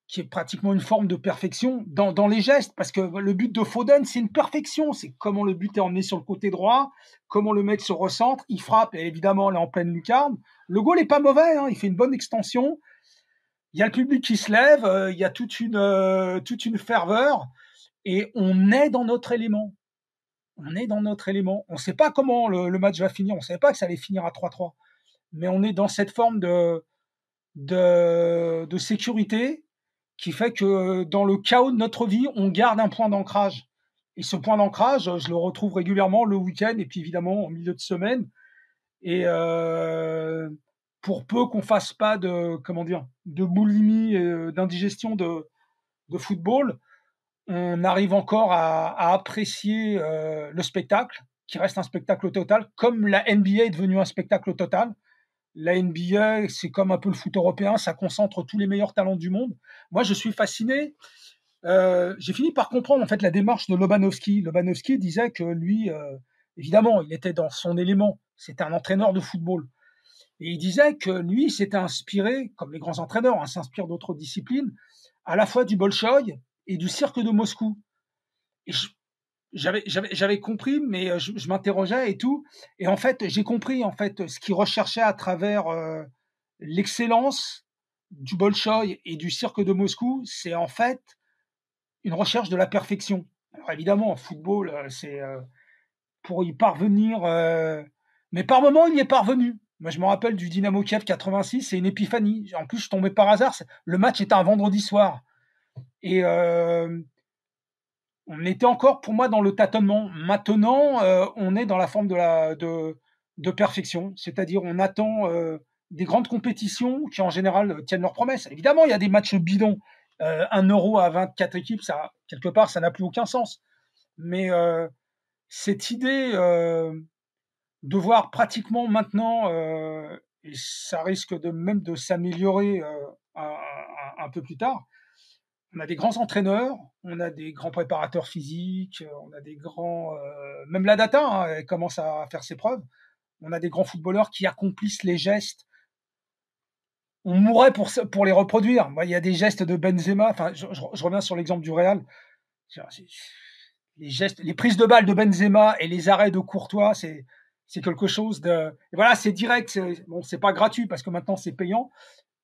qui est pratiquement une forme de perfection dans les gestes, parce que le but de Foden, c'est une perfection, c'est comment le but est emmené sur le côté droit, comment le mec se recentre, il frappe, et évidemment, elle est en pleine lucarne. Le goal n'est pas mauvais, hein, il fait une bonne extension, il y a le public qui se lève, il y a toute une ferveur, et on est dans notre élément. On est dans notre élément. On ne sait pas comment le match va finir, on ne savait pas que ça allait finir à 3-3, mais on est dans cette forme de sécurité, qui fait que dans le chaos de notre vie, on garde un point d'ancrage. Et ce point d'ancrage, je le retrouve régulièrement le week-end et puis évidemment en milieu de semaine. Et pour peu qu'on fasse pas de boulimie, d'indigestion de football, on arrive encore à apprécier le spectacle, qui reste un spectacle total, comme la NBA est devenue un spectacle total. La NBA, c'est comme un peu le foot européen, ça concentre tous les meilleurs talents du monde. Moi, je suis fasciné. J'ai fini par comprendre en fait la démarche de Lobanovski. Lobanovski disait que lui, évidemment, il était dans son élément. C'était un entraîneur de football. Et il disait que lui s'était inspiré, comme les grands entraîneurs, hein, s'inspirent d'autres disciplines, à la fois du Bolchoï et du cirque de Moscou. Et j'avais compris, mais je m'interrogeais et tout. Et en fait, j'ai compris en fait ce qu'il recherchait à travers l'excellence du Bolchoï et du cirque de Moscou. C'est en fait une recherche de la perfection. Alors évidemment, en football, c'est pour y parvenir. Mais par moments, il y est parvenu. Moi, je me rappelle du Dynamo Kiev 86, c'est une épiphanie. En plus, je tombais par hasard. Le match était un vendredi soir. Et on était encore, pour moi, dans le tâtonnement. Maintenant, on est dans la forme de perfection. C'est-à-dire, on attend des grandes compétitions qui, en général, tiennent leurs promesses. Évidemment, il y a des matchs bidons. Un Euro à 24 équipes, ça, quelque part, ça n'a plus aucun sens. Mais cette idée de voir pratiquement maintenant, et ça risque même de s'améliorer un peu plus tard, on a des grands entraîneurs, on a des grands préparateurs physiques, on a des grands... même la data, hein, elle commence à faire ses preuves. On a des grands footballeurs qui accomplissent les gestes. On mourrait pour les reproduire. Moi, il y a des gestes de Benzema. Enfin, je reviens sur l'exemple du Real. Les gestes, les prises de balles de Benzema et les arrêts de Courtois, C'est quelque chose de... Et voilà, c'est direct. Bon, c'est pas gratuit parce que maintenant, c'est payant.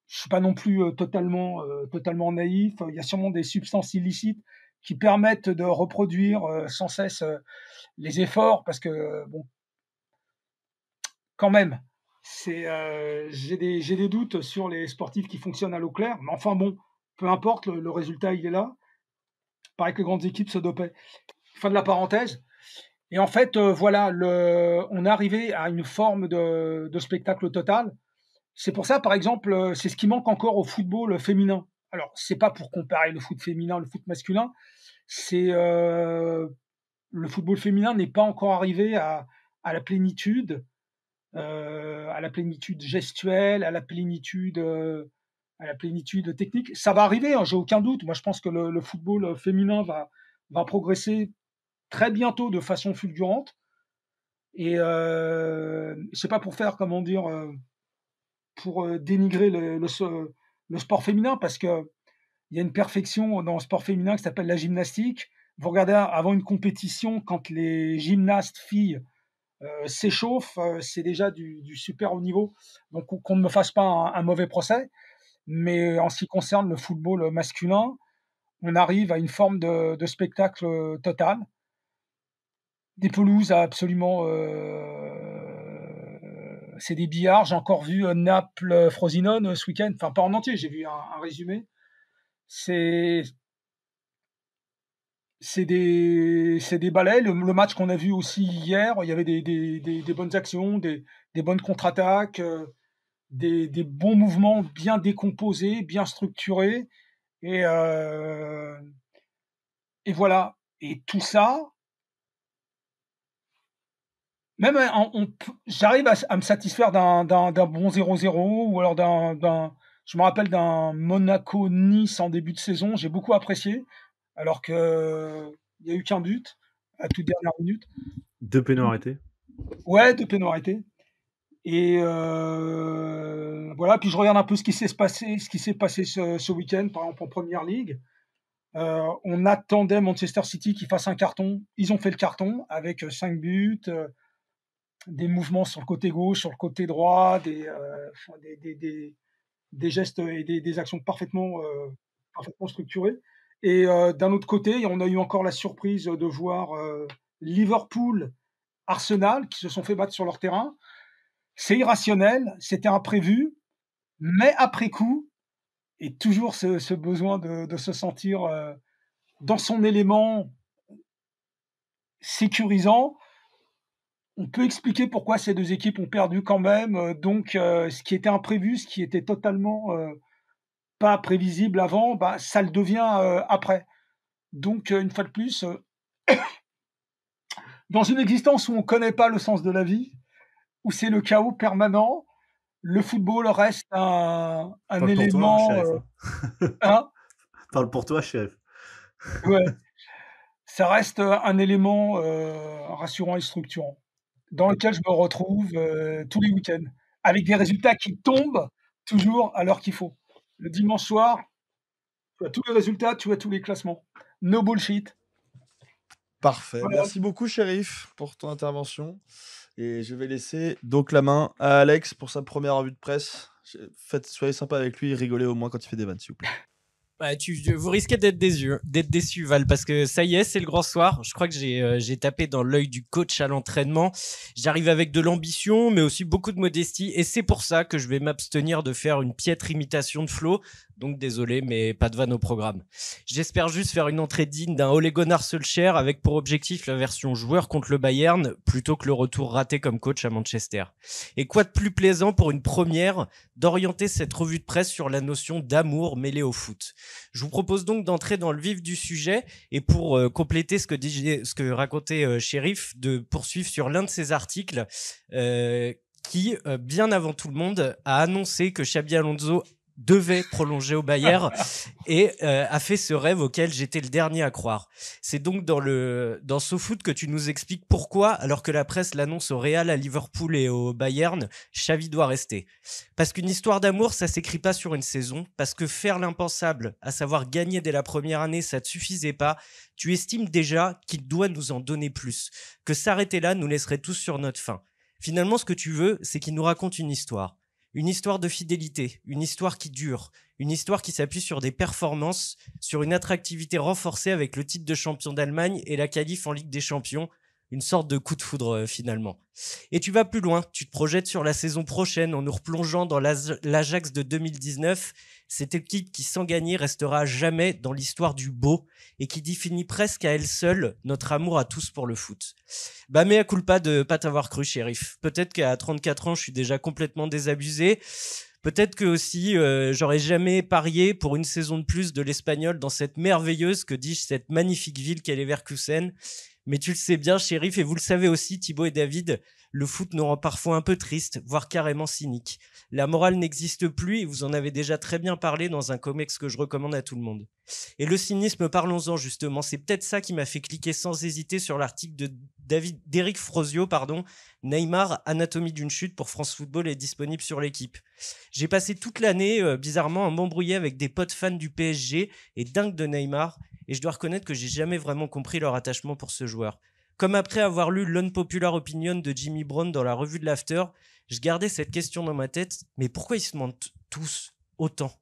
Je suis pas non plus totalement naïf. Il y a sûrement des substances illicites qui permettent de reproduire sans cesse les efforts parce que, bon, quand même, j'ai des doutes sur les sportifs qui fonctionnent à l'eau claire. Mais enfin, bon, peu importe, le résultat, il est là. Pareil que les grandes équipes se dopaient. Fin de la parenthèse. Et en fait, voilà, on est arrivé à une forme de spectacle total. C'est pour ça, par exemple, c'est ce qui manque encore au football féminin. Alors, c'est pas pour comparer le foot féminin, le foot masculin. C'est le football féminin n'est pas encore arrivé à la plénitude gestuelle, à la plénitude technique. Ça va arriver, hein, j'ai aucun doute. Moi, je pense que le football féminin va progresser très bientôt de façon fulgurante. Et c'est pas pour faire, comment dire, pour dénigrer le sport féminin, parce que il y a une perfection dans le sport féminin qui s'appelle la gymnastique. Vous regardez avant une compétition, quand les gymnastes filles s'échauffent, c'est déjà du super haut niveau. Donc qu'on ne me fasse pas un mauvais procès. Mais en ce qui concerne le football masculin, on arrive à une forme de spectacle total. Des pelouses absolument... c'est des billards. J'ai encore vu Naples-Frosinone ce week-end. Enfin, pas en entier, j'ai vu un résumé. C'est des balais. Le match qu'on a vu aussi hier, il y avait des bonnes actions, des bonnes contre-attaques, des bons mouvements bien décomposés, bien structurés. Et voilà. Et tout ça, même j'arrive à me satisfaire d'un bon 0-0 ou alors je me rappelle d'un Monaco-Nice en début de saison. J'ai beaucoup apprécié, alors qu'il n'y a eu qu'un but à toute dernière minute. 2 pénaux arrêtés. Ouais, 2 pénaux arrêtés. Et voilà. Puis je regarde un peu ce qui s'est passé ce week-end, par exemple en Première Ligue. On attendait Manchester City qui fasse un carton. Ils ont fait le carton avec 5 buts, des mouvements sur le côté gauche, sur le côté droit, des gestes et des actions parfaitement structurées. Et d'un autre côté, on a eu encore la surprise de voir Liverpool, Arsenal, qui se sont fait battre sur leur terrain. C'est irrationnel, c'était imprévu, mais après coup, et toujours ce besoin de se sentir dans son élément sécurisant, on peut expliquer pourquoi ces deux équipes ont perdu quand même. Donc, ce qui était imprévu, ce qui était totalement pas prévisible avant, bah, ça le devient après. Donc, une fois de plus, dans une existence où on ne connaît pas le sens de la vie, où c'est le chaos permanent, le football reste un élément... Parle pour toi, chef. Ouais. Ça reste un élément rassurant et structurant, dans lequel je me retrouve tous les week-ends, avec des résultats qui tombent toujours à l'heure qu'il faut. Le dimanche soir, tu as tous les résultats, tu as tous les classements. No bullshit. Parfait. Voilà. Merci beaucoup, Shérif, pour ton intervention. Et je vais laisser donc la main à Alex pour sa première revue de presse. Soyez sympa avec lui, rigolez au moins quand il fait des vannes, s'il vous plaît. Bah, vous risquez d'être déçu, Val, parce que ça y est, c'est le grand soir. Je crois que j'ai tapé dans l'œil du coach à l'entraînement. J'arrive avec de l'ambition, mais aussi beaucoup de modestie, et c'est pour ça que je vais m'abstenir de faire une piètre imitation de Flo. Donc désolé, mais pas de vanne au programme. J'espère juste faire une entrée digne d'un Ole Gunnar Solskjaer avec pour objectif la version joueur contre le Bayern plutôt que le retour raté comme coach à Manchester. Et quoi de plus plaisant pour une première d'orienter cette revue de presse sur la notion d'amour mêlé au foot. Je vous propose donc d'entrer dans le vif du sujet et pour compléter ce que racontait Shérif, de poursuivre sur l'un de ses articles qui, bien avant tout le monde, a annoncé que Xabi Alonso devait prolonger au Bayern et a fait ce rêve auquel j'étais le dernier à croire. C'est donc dans SoFoot que tu nous expliques pourquoi, alors que la presse l'annonce au Real, à Liverpool et au Bayern, Xavi doit rester. Parce qu'une histoire d'amour, ça s'écrit pas sur une saison, parce que faire l'impensable, à savoir gagner dès la première année, ça te suffisait pas. Tu estimes déjà qu'il doit nous en donner plus, que s'arrêter là nous laisserait tous sur notre faim. Finalement, ce que tu veux, c'est qu'il nous raconte une histoire. Une histoire de fidélité, une histoire qui dure, une histoire qui s'appuie sur des performances, sur une attractivité renforcée avec le titre de champion d'Allemagne et la qualif en Ligue des Champions. Une sorte de coup de foudre finalement. Et tu vas plus loin, tu te projettes sur la saison prochaine en nous replongeant dans l'Ajax de 2019. Cette équipe qui, sans gagner, restera à jamais dans l'histoire du beau et qui définit presque à elle seule notre amour à tous pour le foot. Bah, mea culpa de pas t'avoir cru, shérif. Peut-être qu'à 34 ans, je suis déjà complètement désabusé. Peut-être que aussi, j'aurais jamais parié pour une saison de plus de l'espagnol dans cette merveilleuse, que dis-je, cette magnifique ville qu'est Leverkusen. Mais tu le sais bien, shérif, et vous le savez aussi, Thibaut et David, le foot nous rend parfois un peu triste, voire carrément cynique. La morale n'existe plus et vous en avez déjà très bien parlé dans un comics que je recommande à tout le monde. Et le cynisme, parlons-en justement, c'est peut-être ça qui m'a fait cliquer sans hésiter sur l'article d'Éric Frosio, Neymar, Anatomie d'une chute pour France Football est disponible sur l'équipe. J'ai passé toute l'année, bizarrement, à m'embrouiller avec des potes fans du PSG et dingues de Neymar, et je dois reconnaître que j'ai jamais vraiment compris leur attachement pour ce joueur. Comme après avoir lu l'Unpopular Opinion de Jimmy Brown dans la revue de l'After, je gardais cette question dans ma tête, mais pourquoi ils se mentent tous autant ?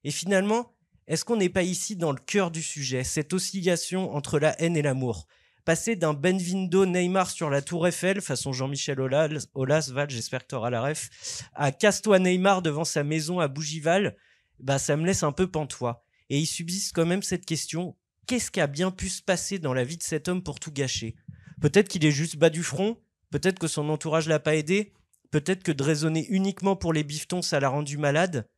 Et finalement, est-ce qu'on n'est pas ici dans le cœur du sujet, cette oscillation entre la haine et l'amour ? Passer d'un Benvindo Neymar sur la Tour Eiffel, façon Jean-Michel Aulas, Val, j'espère que t'auras la ref, à Casse-toi Neymar devant sa maison à Bougival, bah ça me laisse un peu pantois. Et il subsiste quand même cette question, qu'est-ce qui a bien pu se passer dans la vie de cet homme pour tout gâcher ? Peut-être qu'il est juste bas du front, peut-être que son entourage l'a pas aidé, peut-être que de raisonner uniquement pour les bifetons, ça l'a rendu malade.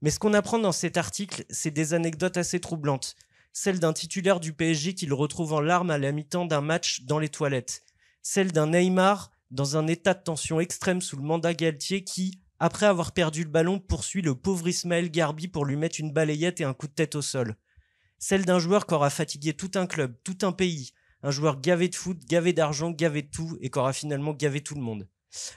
Mais ce qu'on apprend dans cet article, c'est des anecdotes assez troublantes. Celle d'un titulaire du PSG qui le retrouve en larmes à la mi-temps d'un match dans les toilettes. Celle d'un Neymar dans un état de tension extrême sous le mandat Galtier qui, après avoir perdu le ballon, poursuit le pauvre Ismaël Garbi pour lui mettre une balayette et un coup de tête au sol. Celle d'un joueur qui aura fatigué tout un club, tout un pays. Un joueur gavé de foot, gavé d'argent, gavé de tout et qui aura finalement gavé tout le monde.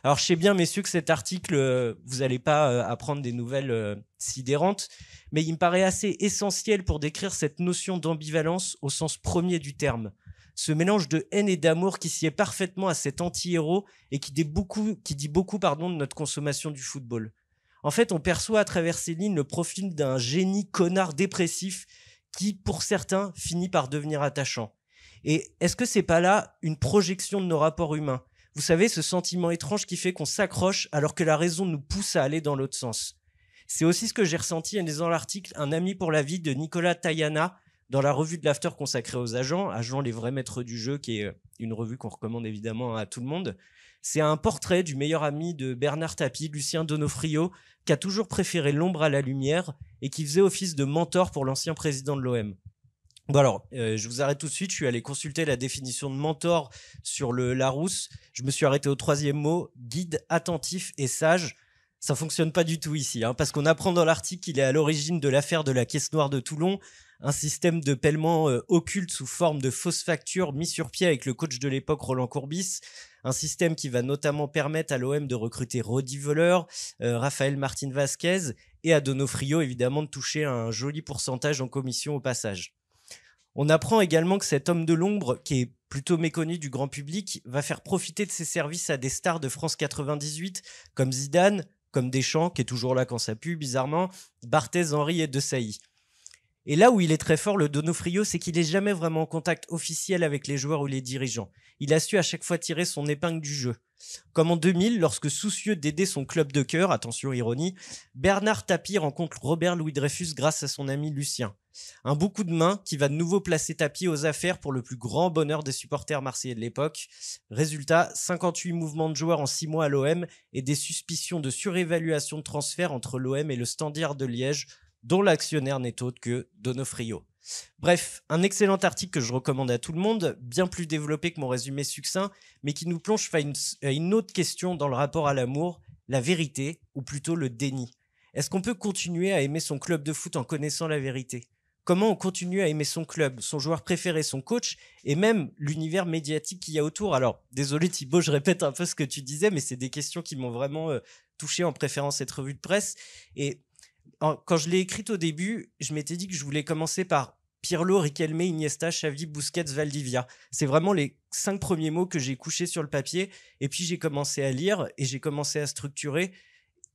Alors je sais bien messieurs que cet article, vous n'allez pas apprendre des nouvelles sidérantes, mais il me paraît assez essentiel pour décrire cette notion d'ambivalence au sens premier du terme. Ce mélange de haine et d'amour qui sied parfaitement à cet anti-héros et qui dit beaucoup de notre consommation du football. En fait, on perçoit à travers ces lignes le profil d'un génie connard dépressif qui, pour certains, finit par devenir attachant. Et est-ce que c'est pas là une projection de nos rapports humains ? Vous savez, ce sentiment étrange qui fait qu'on s'accroche alors que la raison nous pousse à aller dans l'autre sens. C'est aussi ce que j'ai ressenti en lisant l'article « Un ami pour la vie » de Nicolas Tayana dans la revue de l'After consacrée aux agents les vrais maîtres du jeu, qui est une revue qu'on recommande évidemment à tout le monde. C'est un portrait du meilleur ami de Bernard Tapie, Lucien Donofrio, qui a toujours préféré l'ombre à la lumière et qui faisait office de mentor pour l'ancien président de l'OM. Bon alors, je vous arrête tout de suite, je suis allé consulter la définition de mentor sur le Larousse. Je me suis arrêté au 3e mot, guide attentif et sage. Ça fonctionne pas du tout ici, parce qu'on apprend dans l'article qu'il est à l'origine de l'affaire de la Caisse Noire de Toulon, un système de paiement occulte sous forme de fausses factures mis sur pied avec le coach de l'époque Roland Courbis, un système qui va notamment permettre à l'OM de recruter Rodi Völler, Raphaël Martin Vasquez et à Donofrio évidemment de toucher un joli pourcentage en commission au passage. On apprend également que cet homme de l'ombre, qui est plutôt méconnu du grand public, va faire profiter de ses services à des stars de France 98 comme Zidane, comme Deschamps, qui est toujours là quand ça pue, bizarrement, Barthez, Henry et Desailly. Et là où il est très fort, le Donofrio, c'est qu'il n'est jamais vraiment en contact officiel avec les joueurs ou les dirigeants. Il a su à chaque fois tirer son épingle du jeu. Comme en 2000, lorsque soucieux d'aider son club de cœur, attention ironie, Bernard Tapie rencontre Robert Louis Dreyfus grâce à son ami Lucien. Un beau coup de main qui va de nouveau placer Tapie aux affaires pour le plus grand bonheur des supporters marseillais de l'époque. Résultat, 58 mouvements de joueurs en 6 mois à l'OM et des suspicions de surévaluation de transfert entre l'OM et le Standard de Liège, dont l'actionnaire n'est autre que Donofrio. Bref, un excellent article que je recommande à tout le monde, bien plus développé que mon résumé succinct, mais qui nous plonge à une autre question dans le rapport à l'amour, la vérité, ou plutôt le déni. Est-ce qu'on peut continuer à aimer son club de foot en connaissant la vérité ? Comment on continue à aimer son club, son joueur préféré, son coach, et même l'univers médiatique qu'il y a autour ? Alors, désolé Thibaut, je répète un peu ce que tu disais, mais c'est des questions qui m'ont vraiment touché en préférant cette revue de presse. Et quand je l'ai écrite au début, je m'étais dit que je voulais commencer par Pirlo, Riquelme, Iniesta, Xavi, Busquets, Valdivia. C'est vraiment les 5 premiers mots que j'ai couchés sur le papier. Et puis j'ai commencé à lire et j'ai commencé à structurer.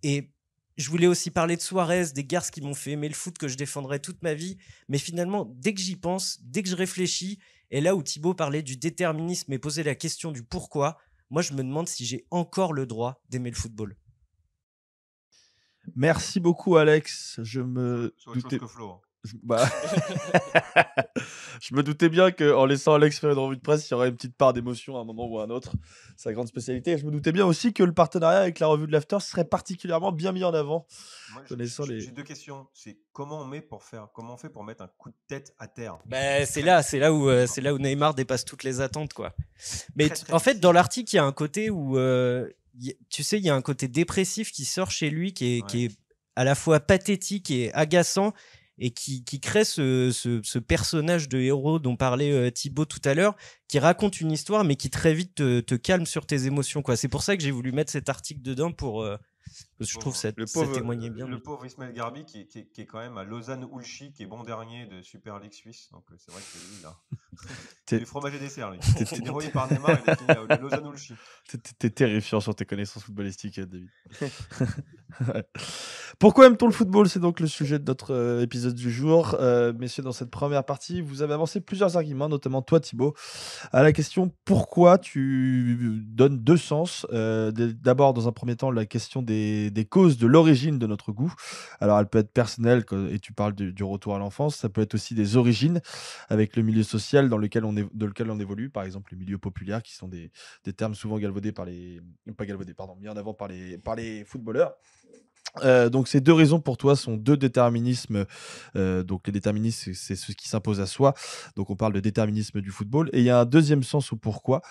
Et je voulais aussi parler de Suarez, des garces qui m'ont fait aimer le foot, que je défendrai toute ma vie. Mais finalement, dès que j'y pense, dès que je réfléchis, et là où Thibaut parlait du déterminisme et posait la question du pourquoi, moi je me demande si j'ai encore le droit d'aimer le football. Merci beaucoup, Alex. Je me C'est autre chose doutais. que Flo. Hein. Bah, je me doutais bien qu'en laissant Alex faire une revue de presse, il y aurait une petite part d'émotion à un moment ou à un autre. Sa grande spécialité. Et je me doutais bien aussi que le partenariat avec la revue de l'After serait particulièrement bien mis en avant. Moi, Connaissant les. j'ai deux questions. C'est comment on fait pour mettre un coup de tête à terre Bah, c'est Très- là où Neymar dépasse toutes les attentes, quoi. Mais très, très en fait, difficile. dans l'article, il y a un côté où, tu sais, il y a un côté dépressif qui sort chez lui, qui est à la fois pathétique et agaçant, et qui crée ce personnage de héros dont parlait Thibaut tout à l'heure, qui raconte une histoire, mais qui très vite te calme sur tes émotions, quoi. C'est pour ça que j'ai voulu mettre cet article dedans parce que je trouve que Le ça témoignait bien. le pauvre Ismaël Garbi qui est quand même à Lausanne-Oulchi, qui est bon dernier de Super League Suisse. Donc c'est vrai que lui, là. T'es- Du fromage et dessert, lui. Il est dérouillé par Neymar, il est fini à Lausanne-Oulchi. T'es terrifiant sur tes connaissances footballistiques, David. Ouais. Pourquoi aime-t-on le football? C'est donc le sujet de notre épisode du jour. Messieurs, dans cette première partie, vous avez avancé plusieurs arguments, notamment toi, Thibaut, à la question pourquoi tu donnes deux sens. D'abord, dans un premier temps, la question des causes de l'origine de notre goût. Alors, elle peut être personnelle, et tu parles du retour à l'enfance. Ça peut être aussi des origines, avec le milieu social dans lequel dans lequel on évolue. Par exemple, les milieux populaires, qui sont des termes souvent galvaudés par les... Pas galvaudés, pardon, mis en avant par les footballeurs. Donc ces deux raisons pour toi sont deux déterminismes. Donc les déterminismes, c'est ce qui s'impose à soi. Donc on parle de déterminisme du football. Et il y a un deuxième sens au pourquoi,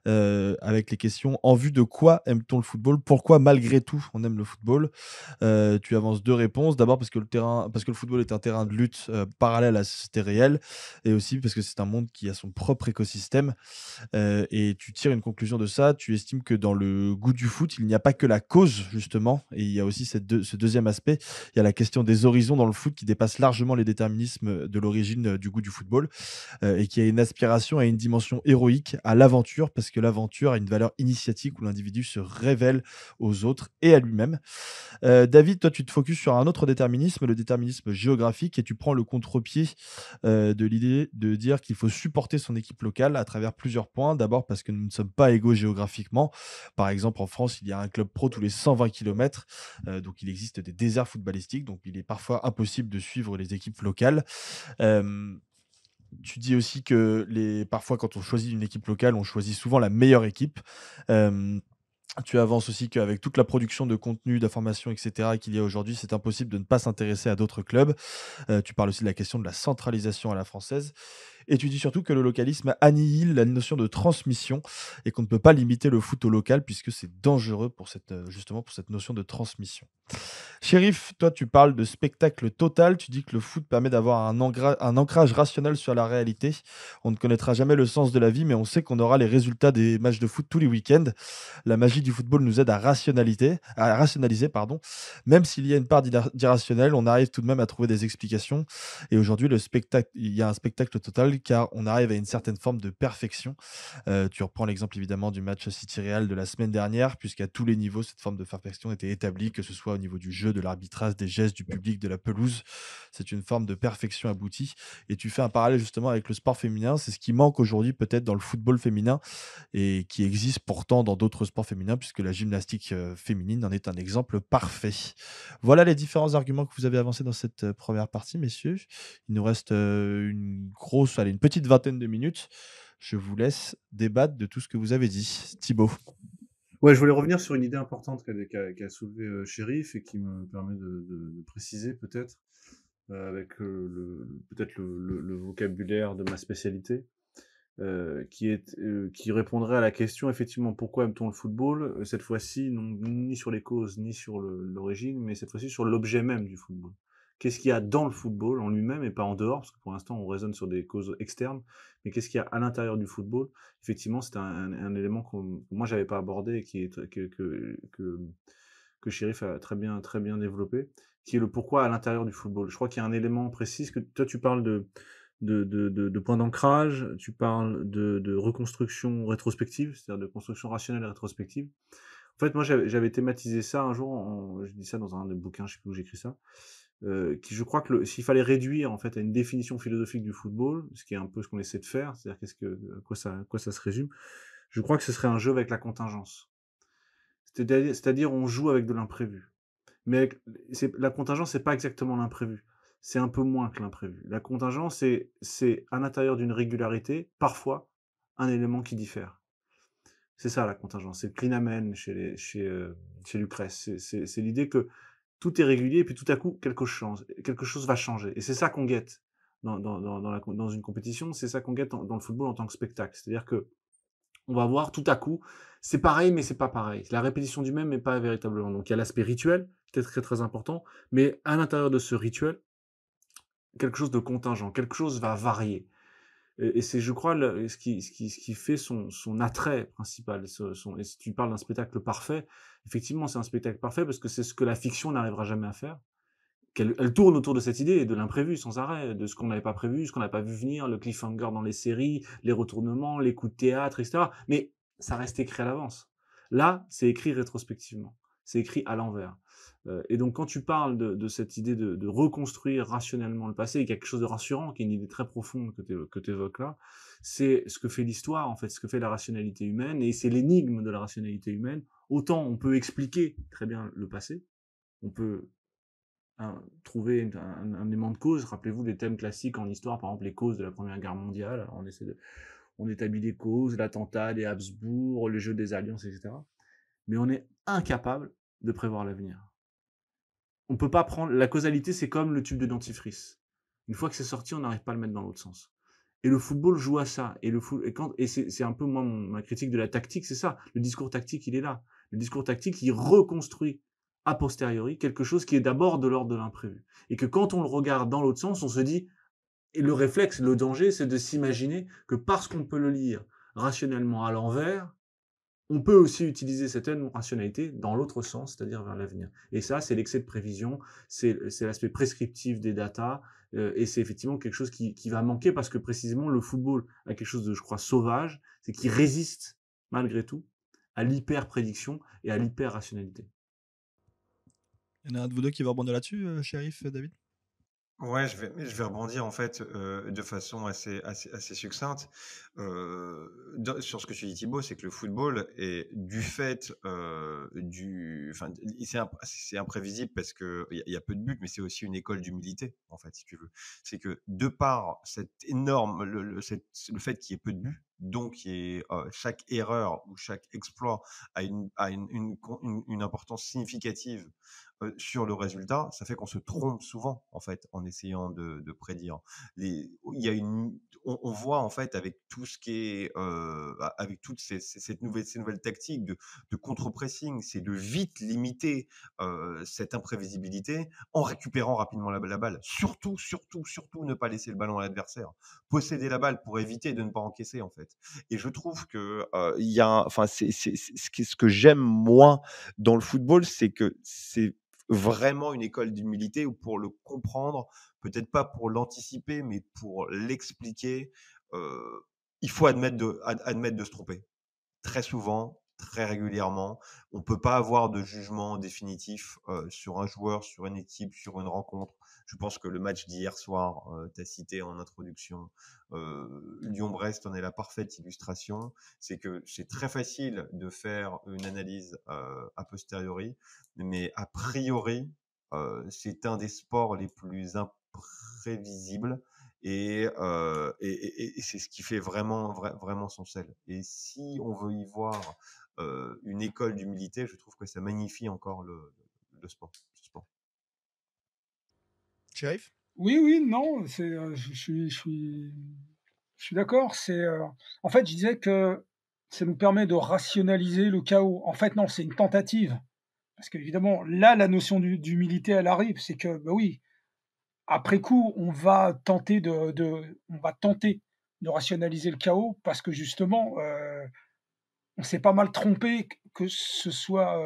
avec les questions en vue de quoi aime-t-on le football? Pourquoi malgré tout on aime le football? Tu avances deux réponses. D'abord parce que le football est un terrain de lutte parallèle à la société réelle, et aussi parce que c'est un monde qui a son propre écosystème. Et tu tires une conclusion de ça. Tu estimes que dans le goût du foot, il n'y a pas que la cause, justement, et il y a aussi ce deuxième aspect. Il y a la question des horizons dans le foot qui dépasse largement les déterminismes de l'origine du goût du football, et qui a une aspiration à une dimension héroïque, à l'aventure, parce que l'aventure a une valeur initiatique où l'individu se révèle aux autres et à lui-même. David, toi, tu te focuses sur un autre déterminisme, le déterminisme géographique, et tu prends le contre-pied de l'idée de dire qu'il faut supporter son équipe locale à travers plusieurs points. D'abord parce que nous ne sommes pas égaux géographiquement. Par exemple, en France, il y a un club pro tous les 120 km, donc il existe des déserts footballistiques, donc il est parfois impossible de suivre les équipes locales. Tu dis aussi que parfois, quand on choisit une équipe locale, on choisit souvent la meilleure équipe. Tu avances aussi qu'avec toute la production de contenu, d'informations, etc., qu'il y a aujourd'hui, c'est impossible de ne pas s'intéresser à d'autres clubs. Tu parles aussi de la question de la centralisation à la française. Et tu dis surtout que le localisme annihile la notion de transmission, et qu'on ne peut pas limiter le foot au local puisque c'est dangereux justement pour cette notion de transmission. Chérif, toi, tu parles de spectacle total. Tu dis que le foot permet d'avoir un ancrage rationnel sur la réalité. On ne connaîtra jamais le sens de la vie, mais on sait qu'on aura les résultats des matchs de foot tous les week-ends. La magie du football nous aide à rationaliser, pardon. Même s'il y a une part d'irrationnel, on arrive tout de même à trouver des explications. Et aujourd'hui, il y a un spectacle total car on arrive à une certaine forme de perfection. Tu reprends l'exemple évidemment du match City-Real de la semaine dernière, puisqu'à tous les niveaux, cette forme de perfection était établie, que ce soit au niveau du jeu, de l'arbitrage, des gestes, du public, de la pelouse. C'est une forme de perfection aboutie. Et tu fais un parallèle justement avec le sport féminin. C'est ce qui manque aujourd'hui peut-être dans le football féminin, et qui existe pourtant dans d'autres sports féminins, puisque la gymnastique féminine en est un exemple parfait. Voilà les différents arguments que vous avez avancés dans cette première partie, messieurs. Il nous reste une petite vingtaine de minutes. Je vous laisse débattre de tout ce que vous avez dit. Thibaut. Ouais, je voulais revenir sur une idée importante qu'a soulevée Chérif et qui me permet de préciser peut-être, avec peut-être le vocabulaire de ma spécialité, qui répondrait à la question effectivement pourquoi aime-t-on le football, cette fois-ci ni sur les causes ni sur l'origine, mais cette fois-ci sur l'objet même du football. Qu'est-ce qu'il y a dans le football en lui-même et pas en dehors, parce que pour l'instant on raisonne sur des causes externes, mais qu'est-ce qu'il y a à l'intérieur du football? Effectivement, c'est un élément que moi j'avais pas abordé et que Chérif a très bien développé, qui est le pourquoi à l'intérieur du football. Je crois qu'il y a un élément précis, que toi tu parles de points d'ancrage, tu parles de reconstruction rétrospective, c'est-à-dire de construction rationnelle et rétrospective. En fait, moi, j'avais thématisé ça un jour, je dis ça dans un des bouquins, je sais plus où j'ai écrit ça, je crois que s'il fallait réduire en fait à une définition philosophique du football, ce qui est un peu ce qu'on essaie de faire, c'est-à-dire à quoi ça se résume, je crois que ce serait un jeu avec la contingence. C'est-à-dire on joue avec de l'imprévu. Mais la contingence, c'est pas exactement l'imprévu. C'est un peu moins que l'imprévu. La contingence, c'est à l'intérieur d'une régularité, parfois, un élément qui diffère. C'est ça la contingence. C'est le clinamen chez Lucrèce. C'est l'idée que tout est régulier et puis tout à coup, quelque chose va changer. Et c'est ça qu'on guette dans une compétition, c'est ça qu'on guette dans le football en tant que spectacle. C'est-à-dire que on va voir tout à coup, c'est pareil, mais c'est pas pareil. La répétition du même, mais pas véritablement. Donc il y a l'aspect rituel, peut-être très très important, mais à l'intérieur de ce rituel, quelque chose de contingent, quelque chose va varier. Et c'est, je crois, ce qui fait son attrait principal. Et si tu parles d'un spectacle parfait, effectivement, c'est un spectacle parfait parce que c'est ce que la fiction n'arrivera jamais à faire. Elle tourne autour de cette idée, de l'imprévu sans arrêt, de ce qu'on n'avait pas prévu, ce qu'on n'avait pas vu venir, le cliffhanger dans les séries, les retournements, les coups de théâtre, etc. Mais ça reste écrit à l'avance. Là, c'est écrit rétrospectivement. C'est écrit à l'envers. Et donc, quand tu parles de cette idée de reconstruire rationnellement le passé, il y a quelque chose de rassurant, qui est une idée très profonde que tu évoques là, c'est ce que fait l'histoire, en fait, ce que fait la rationalité humaine, et c'est l'énigme de la rationalité humaine. Autant on peut expliquer très bien le passé, on peut trouver un élément de cause. Rappelez-vous des thèmes classiques en histoire, par exemple les causes de la Première Guerre mondiale. Alors on établit des causes, l'attentat des Habsbourg, le jeu des alliances, etc. Mais on est incapable de prévoir l'avenir. On peut pas prendre la causalité, c'est comme le tube de dentifrice. Une fois que c'est sorti, on n'arrive pas à le mettre dans l'autre sens. Et le football joue à ça. Et c'est un peu moi ma critique de la tactique, c'est ça. Le discours tactique, il est là. Le discours tactique, il reconstruit a posteriori quelque chose qui est d'abord de l'ordre de l'imprévu. Et que quand on le regarde dans l'autre sens, on se dit, et le réflexe, le danger, c'est de s'imaginer que parce qu'on peut le lire rationnellement à l'envers, on peut aussi utiliser cette même rationalité dans l'autre sens, c'est-à-dire vers l'avenir. Et ça, c'est l'excès de prévision, c'est l'aspect prescriptif des datas, et c'est effectivement quelque chose qui va manquer parce que précisément le football a quelque chose de, je crois, sauvage, c'est qu'il résiste, malgré tout, à l'hyper-prédiction et à l'hyper-rationalité. Il y en a un de vous deux qui va rebondir là-dessus, Shérif, David? Ouais, je vais rebondir en fait de façon assez succincte sur ce que tu dis Thibaut, c'est que le football est du fait enfin c'est imprévisible parce que il y a peu de buts, mais c'est aussi une école d'humilité en fait si tu veux. C'est que de par cette énorme le fait qu'il y ait peu de buts, donc chaque erreur ou chaque exploit a une importance significative sur le résultat, ça fait qu'on se trompe souvent en fait en essayant de prédire. Il y a on voit en fait avec tout ce qui est avec toutes ces nouvelles tactiques de contre-pressing, c'est de vite limiter cette imprévisibilité en récupérant rapidement la balle. Surtout ne pas laisser le ballon à l'adversaire. Posséder la balle pour éviter de ne pas encaisser en fait. Et je trouve que il y a, enfin c'est ce que j'aime moi dans le football, c'est que c'est vraiment une école d'humilité où pour le comprendre, peut-être pas pour l'anticiper, mais pour l'expliquer, il faut admettre de se tromper. Très souvent, très régulièrement, on peut pas avoir de jugement définitif sur un joueur, sur une équipe, sur une rencontre. Je pense que le match d'hier soir, tu as cité en introduction, Lyon-Brest en est la parfaite illustration. C'est que c'est très facile de faire une analyse a posteriori, mais a priori, c'est un des sports les plus imprévisibles et c'est ce qui fait vraiment son sel. Et si on veut y voir une école d'humilité, je trouve que ça magnifie encore le sport. Ce sport. Shérif? Oui, non, je suis d'accord. En fait, je disais que ça nous permet de rationaliser le chaos. En fait, non, c'est une tentative. Parce qu'évidemment, là, la notion d'humilité, elle arrive. C'est que, bah oui, après coup, on va tenter de rationaliser le chaos parce que justement, on s'est pas mal trompé, que ce soit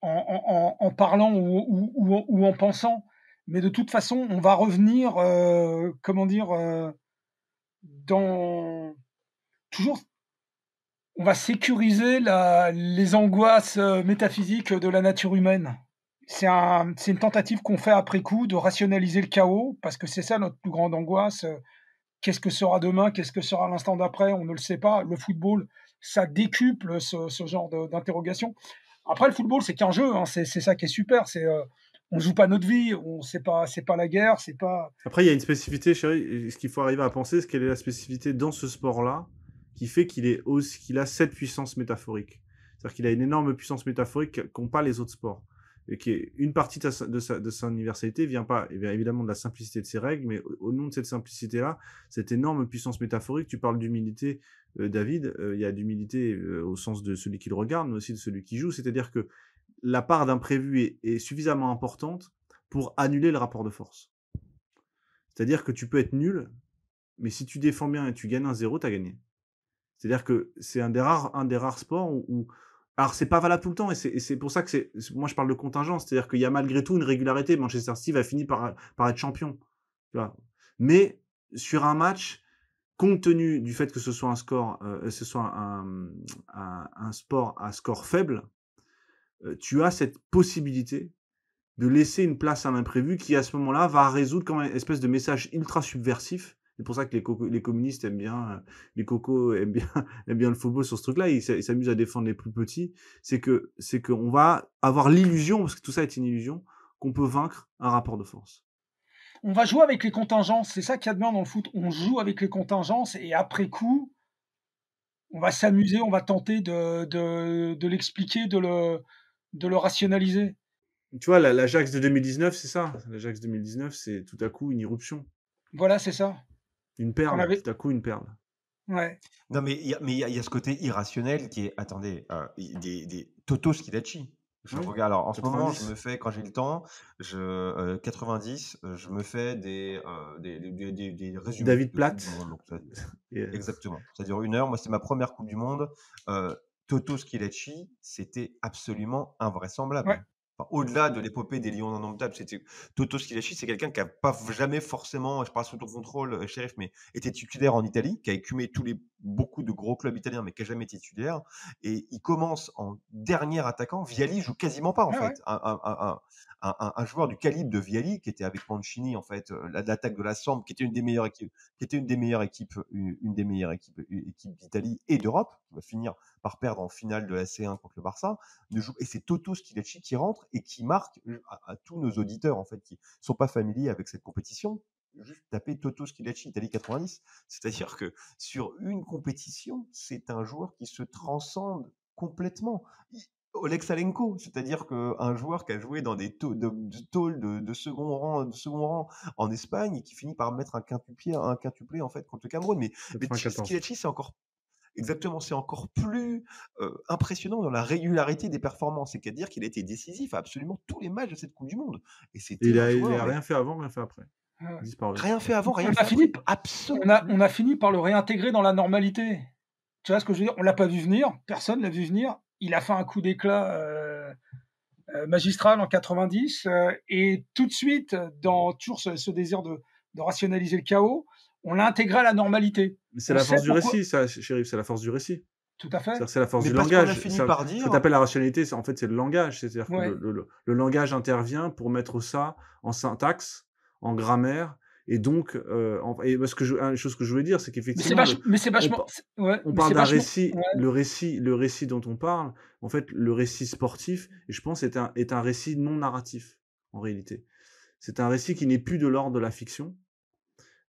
en parlant ou en pensant. Mais de toute façon, on va revenir, comment dire, dans toujours, on va sécuriser les angoisses métaphysiques de la nature humaine. C'est une tentative qu'on fait après coup de rationaliser le chaos, parce que c'est ça notre plus grande angoisse. Qu'est-ce que sera demain? Qu'est-ce que sera l'instant d'après? On ne le sait pas. Le football, ça décuple ce genre d'interrogation. Après, le football, c'est qu'un jeu. Hein. C'est ça qui est super. On joue pas notre vie. C'est pas la guerre. C'est pas. Après, il y a une spécificité, chérie. Ce qu'il faut arriver à penser, c'est quelle est la spécificité dans ce sport-là qui fait qu'il a cette puissance métaphorique. C'est-à-dire qu'il a une énorme puissance métaphorique qu'ont pas les autres sports. Et une partie de sa universalité vient évidemment de la simplicité de ses règles, mais au nom de cette simplicité-là, cette énorme puissance métaphorique, tu parles d'humilité, David, il y a d'humilité au sens de celui qui le regarde, mais aussi de celui qui joue, c'est-à-dire que la part d'imprévu est suffisamment importante pour annuler le rapport de force. C'est-à-dire que tu peux être nul, mais si tu défends bien et tu gagnes 1-0, tu as gagné. C'est-à-dire que c'est un des rares sports où alors c'est pas valable tout le temps, et c'est pour ça que moi je parle de contingence, c'est-à-dire qu'il y a malgré tout une régularité. Manchester City va finir par être champion. Tu vois. Mais sur un match, compte tenu du fait que ce soit un sport à score faible, tu as cette possibilité de laisser une place à l'imprévu qui à ce moment-là va résoudre comme une espèce de message ultra subversif. C'est pour ça que les communistes aiment bien, les cocos aiment bien le football sur ce truc-là. Ils s'amusent à défendre les plus petits. C'est qu'on va avoir l'illusion, parce que tout ça est une illusion, qu'on peut vaincre un rapport de force. On va jouer avec les contingences. C'est ça qu'il y a de bien dans le foot. On joue avec les contingences et après coup, on va s'amuser, on va tenter de l'expliquer, de le rationaliser. Tu vois, l'Ajax de 2019, c'est ça. L'Ajax 2019, c'est tout à coup une irruption. Voilà, c'est ça. Une perle, tout à coup une perle. Ouais. Non, mais il y a ce côté irrationnel qui est, attendez, des Toto Schilacci. Je regarde, alors en 90. Ce moment, je me fais, quand j'ai le temps, 90, je me fais des résumés. David Platt. Exactement. Ça dure 1 heure. Moi, c'est ma première Coupe du Monde. Toto Schilacci, c'était absolument invraisemblable. Ouais. Enfin, au-delà de l'épopée des Lions indomptables, Toto Schilacci, c'est quelqu'un qui n'a pas jamais forcément, je parle sous ton contrôle, Sheriff, mais était titulaire en Italie, qui a écumé beaucoup de gros clubs italiens, mais qui n'a jamais été titulaire. Et il commence en dernier attaquant. Vialli joue quasiment pas, en fait. Ouais. Un joueur du calibre de Vialli, qui était avec Mancini, en fait, l'attaque de la Samp, qui était une des meilleures équipes d'Italie et d'Europe, qui va finir par perdre en finale de la C1 contre le Barça, et c'est Toto Schilacci qui rentre et qui marque à tous nos auditeurs, en fait, qui sont pas familiers avec cette compétition. Juste taper Toto Schilacci Italie 90, c'est-à-dire que sur une compétition, c'est un joueur qui se transcende complètement. Oleg Salenko, c'est-à-dire qu'un joueur qui a joué dans des tôles de second rang en Espagne et qui finit par mettre un quintuplé en fait contre le Cameroun. Mais Schilacci, c'est encore plus impressionnant dans la régularité des performances. C'est-à-dire qu'il a été décisif à absolument tous les matchs de cette Coupe du Monde. Et il n'a rien fait avant, rien fait après. Rien fait avant, rien fait après. Absolument. On a fini par le réintégrer dans la normalité. Tu vois ce que je veux dire? On l'a pas vu venir, personne l'a vu venir. Il a fait un coup d'éclat magistral en 90 et tout de suite, dans toujours ce désir de rationaliser le chaos, on l'a intégré à la normalité. C'est la force du récit, ça, Chérif, c'est la force du récit. Tout à fait. C'est la force du langage. Ça t'appelle la rationalité, en fait, c'est le langage. C'est-à-dire que le langage intervient pour mettre ça en syntaxe, en grammaire. Et donc, une chose que je voulais dire, c'est qu'effectivement, on parle d'un récit. Ouais. Le récit dont on parle, en fait, le récit sportif, et je pense, est un récit non narratif, en réalité. C'est un récit qui n'est plus de l'ordre de la fiction,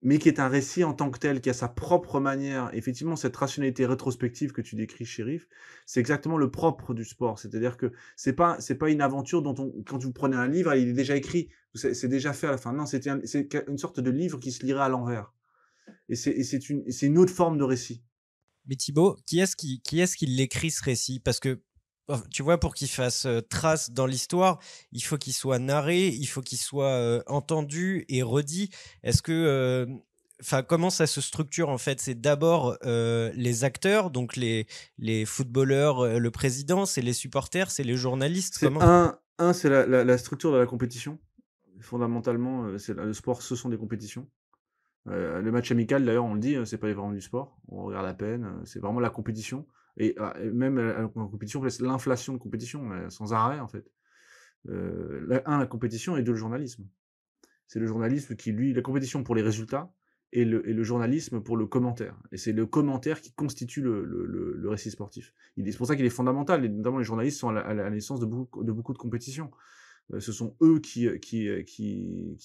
mais qui est un récit en tant que tel, qui a sa propre manière. Effectivement, cette rationalité rétrospective que tu décris, Chérif, c'est exactement le propre du sport. C'est-à-dire que c'est pas une aventure dont quand vous prenez un livre, il est déjà écrit, c'est déjà fait à la fin. Non, c'est une sorte de livre qui se lirait à l'envers. Et c'est une autre forme de récit. Mais Thibaut, qui est-ce qui l'écrit, ce récit? Parce que tu vois, pour qu'il fasse trace dans l'histoire, il faut qu'il soit narré, il faut qu'il soit entendu et redit. Est-ce que, comment ça se structure en fait? C'est d'abord les acteurs, donc les footballeurs, le président, c'est les supporters, c'est les journalistes. C'est c'est la structure de la compétition. Fondamentalement, le sport, ce sont des compétitions. Le match amical, d'ailleurs, on le dit, c'est pas vraiment du sport. On regarde à peine. C'est vraiment la compétition. Et même en compétition, c'est l'inflation de compétition, sans arrêt, en fait. La compétition et deux, le journalisme. C'est le journalisme qui, lui, la compétition pour les résultats et le journalisme pour le commentaire. Et c'est le commentaire qui constitue le récit sportif. C'est pour ça qu'il est fondamental. Et notamment, les journalistes sont à la naissance de beaucoup de compétitions. Ce sont eux qui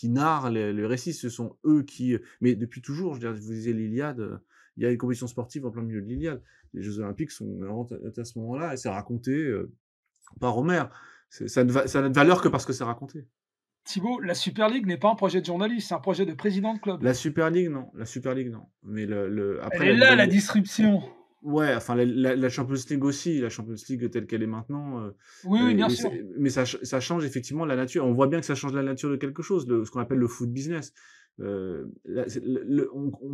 narrent les récits. Ce sont eux qui. Mais depuis toujours, je veux dire, vous disiez l'Iliade. Il y a une compétition sportive en plein milieu de l'Iliade. Les Jeux Olympiques sont à ce moment-là et c'est raconté par Homère. Ça n'a de valeur que parce que c'est raconté. Thibaut, la Super League n'est pas un projet de journaliste, c'est un projet de président de club. La Super League, non. Mais après, elle est là, la disruption. Ouais, enfin la Champions League aussi, la Champions League telle qu'elle est maintenant. Oui, bien sûr. Mais ça change effectivement la nature. On voit bien que ça change la nature de quelque chose, ce qu'on appelle le foot business. On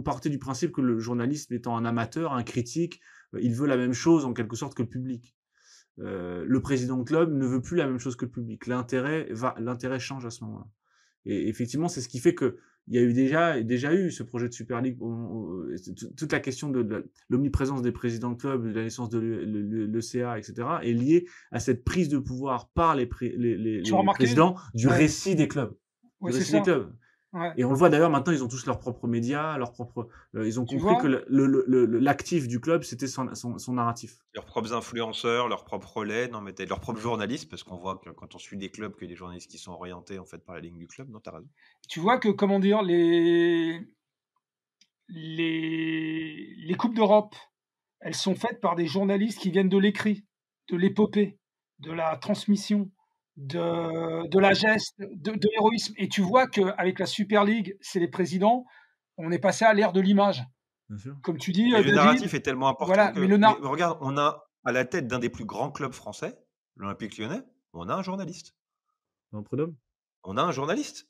partait du principe que le journaliste étant un amateur, un critique, il veut la même chose en quelque sorte que le public. Le président de club ne veut plus la même chose que le public. L'intérêt change à ce moment-là. Et effectivement, c'est ce qui fait que il y a eu déjà eu ce projet de Super League. Toute la question de l'omniprésence des présidents de club, de la naissance de l'ECA, etc., est liée à cette prise de pouvoir par les présidents du récit des clubs. Ouais, c'est ça. Ouais. Et on le voit d'ailleurs maintenant, ils ont tous leurs propres médias, ils ont compris que l'actif du club, c'était son narratif. Leurs propres influenceurs, leurs propres relais, leurs propres journalistes, parce qu'on voit que quand on suit des clubs, qu'il y a des journalistes qui sont orientés en fait par la ligne du club. Non, t'as raison. Tu vois que, comment dire, les Coupes d'Europe, elles sont faites par des journalistes qui viennent de l'écrit, de l'épopée, de la transmission, de la geste, de l'héroïsme. Et tu vois qu'avec la Super League, c'est les présidents, on est passé à l'ère de l'image. Bien sûr. Comme tu dis, le narratif est tellement important que... mais regarde, on a à la tête d'un des plus grands clubs français, l'Olympique Lyonnais, on a un journaliste. Laurent Prud'homme. On a un journaliste.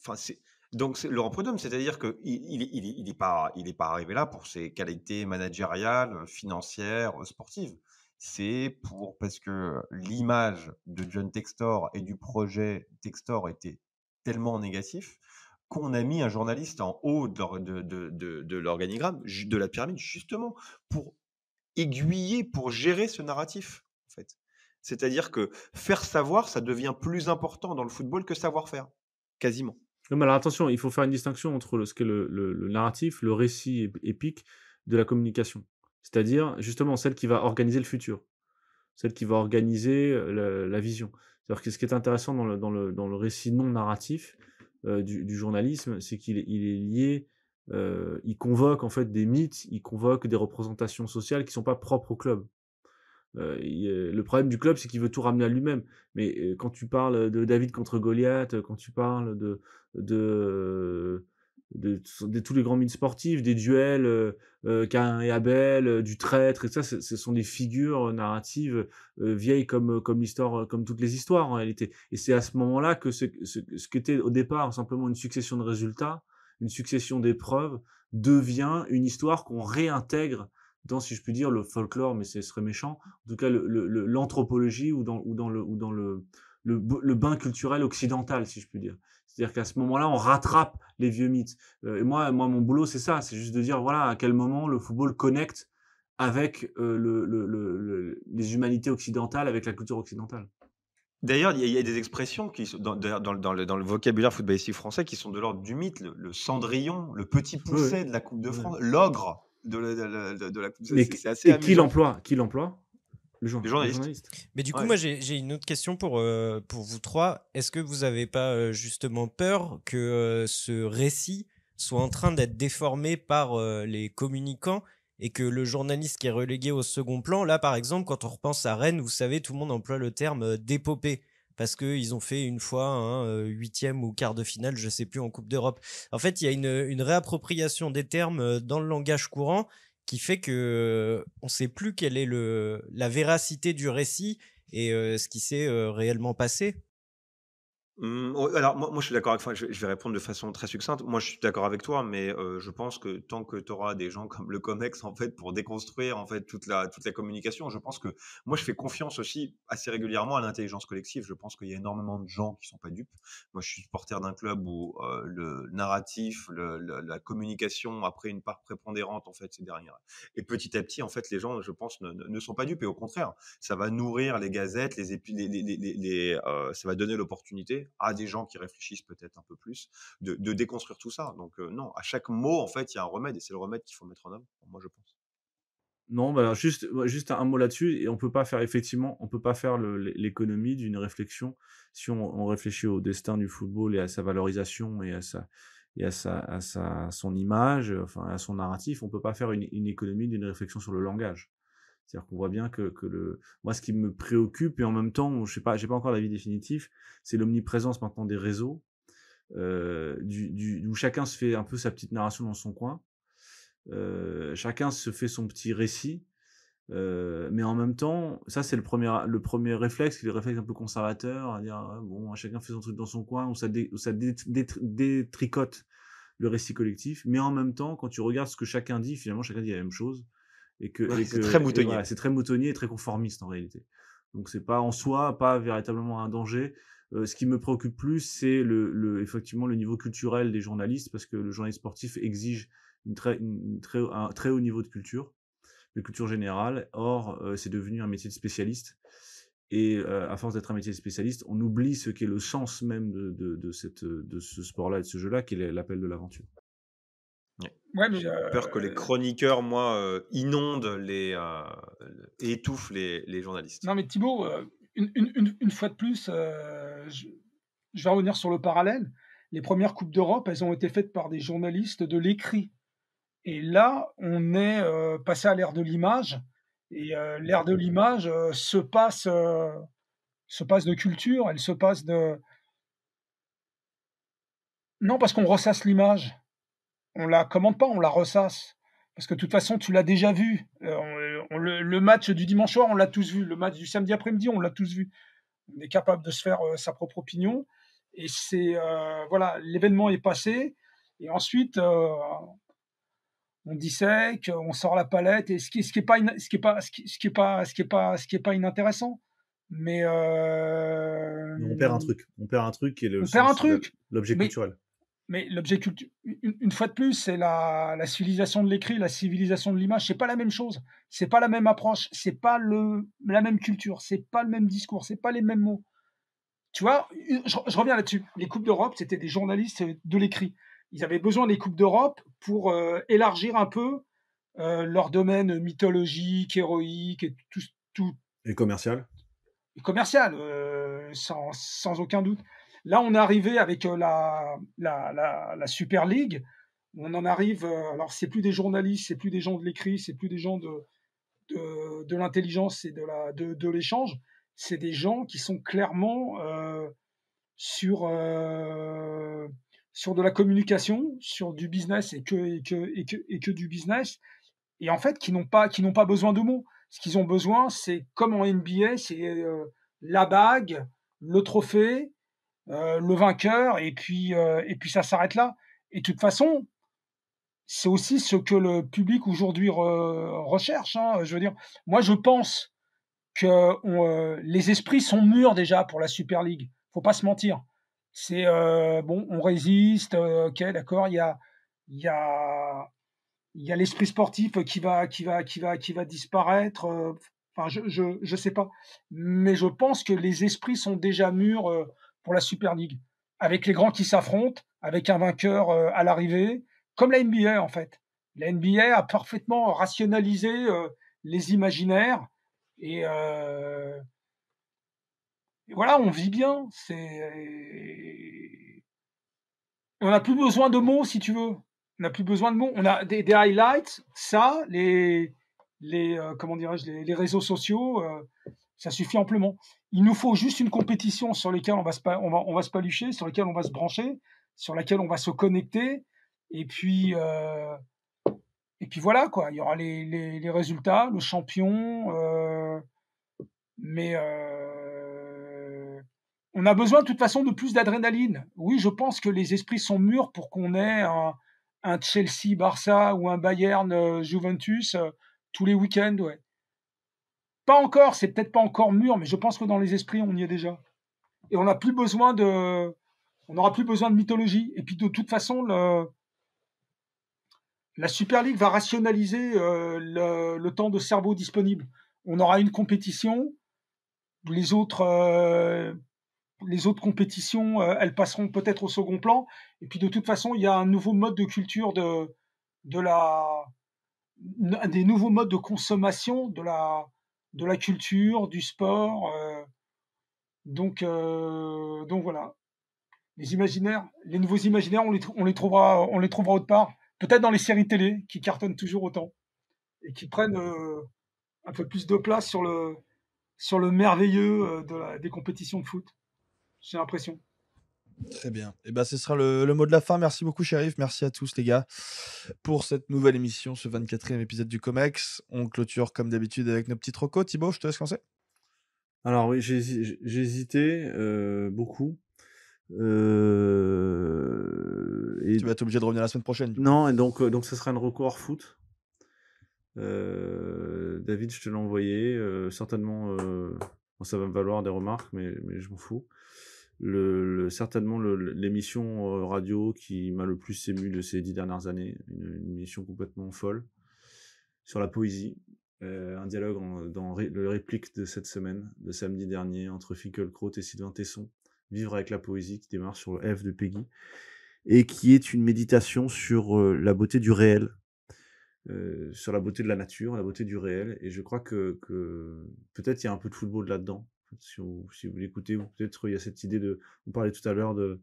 Donc Laurent Prud'homme, c'est-à-dire qu'il n'est pas arrivé là pour ses qualités managériales, financières, sportives. C'est parce que l'image de John Textor et du projet Textor était tellement négatif qu'on a mis un journaliste en haut de l'organigramme, de la pyramide, justement pour aiguiller, pour gérer ce narratif, en fait. C'est-à-dire que faire savoir, ça devient plus important dans le football que savoir faire, quasiment. Non, mais alors attention, il faut faire une distinction entre ce qu'est le narratif, le récit épique de la communication. C'est-à-dire, justement, celle qui va organiser le futur, celle qui va organiser la vision. C'est-à-dire que ce qui est intéressant dans le récit non narratif du journalisme, c'est qu'il est lié, il convoque en fait des mythes, il convoque des représentations sociales qui ne sont pas propres au club. Le problème du club, c'est qu'il veut tout ramener à lui-même. Mais quand tu parles de David contre Goliath, quand tu parles de tous les grands mythes sportifs, des duels, Caïn et Abel, du traître, et ça, ce sont des figures narratives vieilles comme l'histoire, comme toutes les histoires en réalité. Et c'est à ce moment-là que ce qu'était au départ simplement une succession de résultats, une succession d'épreuves, devient une histoire qu'on réintègre dans, si je puis dire, le folklore, mais ce serait méchant, en tout cas l'anthropologie ou dans le bain culturel occidental, si je puis dire. C'est-à-dire qu'à ce moment-là, on rattrape les vieux mythes. Et moi, mon boulot, c'est ça, c'est juste de dire, voilà, à quel moment le football connecte avec les humanités occidentales, avec la culture occidentale. D'ailleurs, il y a des expressions qui sont dans le vocabulaire footballistique français qui sont de l'ordre du mythe, le Cendrillon, le petit pousset de la Coupe de France, l'ogre de la Coupe de France. C'est assez amusant. Qui l'emploie Le journaliste. Mais du coup, moi, j'ai une autre question pour vous trois. Est-ce que vous n'avez pas justement peur que ce récit soit en train d'être déformé par les communicants et que le journaliste qui est relégué au second plan, là, par exemple, quand on repense à Rennes, vous savez, tout le monde emploie le terme d'épopée parce qu'ils ont fait une fois un 8e ou quart de finale, je ne sais plus, en Coupe d'Europe. En fait, il y a une réappropriation des termes dans le langage courant qui fait que on ne sait plus quelle est la véracité du récit et ce qui s'est réellement passé. Alors moi, je suis d'accord avec enfin, je vais répondre de façon très succincte. Moi, je suis d'accord avec toi, mais je pense que tant que tu auras des gens comme le COMEX, en fait, pour déconstruire, en fait, toute la communication, je pense que moi, je fais confiance aussi assez régulièrement à l'intelligence collective. Je pense qu'il y a énormément de gens qui sont pas dupes. Moi, je suis supporter d'un club où, le narratif, la communication a pris une part prépondérante, en fait, ces dernières et petit à petit, en fait, les gens, je pense, ne sont pas dupes et au contraire, ça va nourrir les gazettes, ça va donner l'opportunité à des gens qui réfléchissent peut-être un peu plus de déconstruire tout ça. Donc non, à chaque mot, en fait, il y a un remède et c'est le remède qu'il faut mettre en œuvre, moi je pense. Non, bah, alors juste un mot là-dessus et on peut pas faire effectivement, on peut pas faire l'économie d'une réflexion si on réfléchit au destin du football et à sa valorisation et à son image, enfin à son narratif, on peut pas faire une économie d'une réflexion sur le langage. C'est-à-dire qu'on voit bien moi, ce qui me préoccupe et en même temps, je sais pas, j'ai pas encore l'avis définitif, c'est l'omniprésence maintenant des réseaux, où chacun se fait un peu sa petite narration dans son coin. Chacun se fait son petit récit, mais en même temps, ça c'est le premier réflexe, qui est le réflexe un peu conservateur, à dire bon, chacun fait son truc dans son coin, où ça détricote le récit collectif, mais en même temps, quand tu regardes ce que chacun dit, finalement chacun dit la même chose, Ouais, c'est très et moutonnier. voilà, c'est très moutonnier et très conformiste en réalité. Donc c'est pas en soi pas véritablement un danger. Ce qui me préoccupe plus, c'est effectivement le niveau culturel des journalistes, parce que le journaliste sportif exige un très haut niveau de culture générale. Or, c'est devenu un métier de spécialiste. Et à force d'être un métier de spécialiste, on oublie ce qu'est le sens même de ce sport-là et de ce jeu-là, qui est l'appel de l'aventure. Ouais, mais J'ai peur que les chroniqueurs, moi, inondent et étouffent les journalistes. non, mais Thibaut, une fois de plus, je vais revenir sur le parallèle. Les premières coupes d'Europe, elles ont été faites par des journalistes de l'écrit. Et là, on est passé à l'ère de l'image. Et l'ère de l'image se passe de culture, elle se passe de. Non, parce qu'on ressasse l'image. On la commande pas, on la ressasse. Parce que de toute façon, tu l'as déjà vu. Le match du dimanche soir, on l'a tous vu. Le match du samedi après-midi, on l'a tous vu. On est capable de se faire sa propre opinion. Et c'est voilà, l'événement est passé. Et ensuite, on dissèque, on sort la palette. Et ce qui est pas, inintéressant. Mais Mais on perd un truc. On perd un truc qui est on perd un truc. l'objet Mais culturel. Mais l'objet culturel, une fois de plus, c'est la civilisation de l'écrit, la civilisation de l'image. C'est pas la même chose. C'est pas la même approche. C'est pas la même culture. C'est pas le même discours. C'est pas les mêmes mots. Tu vois, je reviens là-dessus. Les Coupes d'Europe, c'était des journalistes de l'écrit. Ils avaient besoin des Coupes d'Europe pour élargir un peu leur domaine mythologique, héroïque et tout Et commercial. commercial, sans aucun doute. Là, on est arrivé avec la Super League. On en arrive. Alors, c'est plus des journalistes, c'est plus des gens de l'écrit, c'est plus des gens de l'intelligence et de l'échange. C'est des gens qui sont clairement sur sur de la communication, sur du business et que du business. Et en fait, qui n'ont pas besoin de mots. Ce qu'ils ont besoin, c'est comme en NBA, c'est la bague, le trophée, le vainqueur, et puis ça s'arrête là. Et de toute façon, c'est aussi ce que le public aujourd'hui recherche. Hein. Je veux dire, moi, je pense que les esprits sont mûrs déjà pour la Super League. Faut pas se mentir. C'est bon, on résiste, ok, d'accord. Il y a il y a l'esprit sportif qui va disparaître. Enfin, je sais pas, mais je pense que les esprits sont déjà mûrs pour la Super League, avec les grands qui s'affrontent, avec un vainqueur à l'arrivée, comme la NBA en fait. La NBA a parfaitement rationalisé les imaginaires et, et voilà, on vit bien. On n'a plus besoin de mots, si tu veux. On n'a plus besoin de mots. On a des highlights, ça, comment dirais-je, les réseaux sociaux, ça suffit amplement. Il nous faut juste une compétition sur laquelle on va se palucher, sur laquelle on va se brancher, sur laquelle on va se connecter. Et puis voilà, quoi. Il y aura les résultats, le champion, mais On a besoin de toute façon de plus d'adrénaline. Oui, je pense que les esprits sont mûrs pour qu'on ait un Chelsea-Barça ou un Bayern-Juventus tous les week-ends. Ouais. Pas encore, c'est peut-être pas encore mûr, mais je pense que dans les esprits, on y est déjà. Et on n'aura plus besoin de mythologie. Et puis de toute façon, la Super League va rationaliser le temps de cerveau disponible. On aura une compétition, les autres compétitions, elles passeront peut-être au second plan. Et puis de toute façon, il y a un nouveau mode de culture des nouveaux modes de consommation de la culture, du sport. Donc voilà. Les nouveaux imaginaires, on les trouvera autre part. Peut-être dans les séries télé qui cartonnent toujours autant et qui prennent un peu plus de place sur le merveilleux des compétitions de foot. J'ai l'impression. Très bien. Et ben, ce sera le mot de la fin. Merci beaucoup, Shérif. Merci à tous, les gars, pour cette nouvelle émission, ce 24e épisode du Comex. On clôture, comme d'habitude, avec nos petits trocos. Thibaut, je te laisse commencer. Alors oui, j'ai hésité beaucoup. Tu vas être obligé de revenir la semaine prochaine. Non, et donc ça sera une reco hors foot. David, je te l'ai envoyé. Certainement, ça va me valoir des remarques, mais je m'en fous. Certainement l'émission radio qui m'a le plus ému de ces 10 dernières années. Une émission complètement folle sur la poésie. Un dialogue dans le réplique de cette semaine, de samedi dernier, entre Finkielkraut et Sylvain Tesson. Vivre avec la poésie, qui démarre sur le F de Peggy, et qui est une méditation sur la beauté du réel, sur la beauté de la nature, la beauté du réel. Et je crois que peut-être il y a un peu de football là-dedans. Si vous l'écoutez, peut-être il y a cette idée de... On parlait tout à l'heure de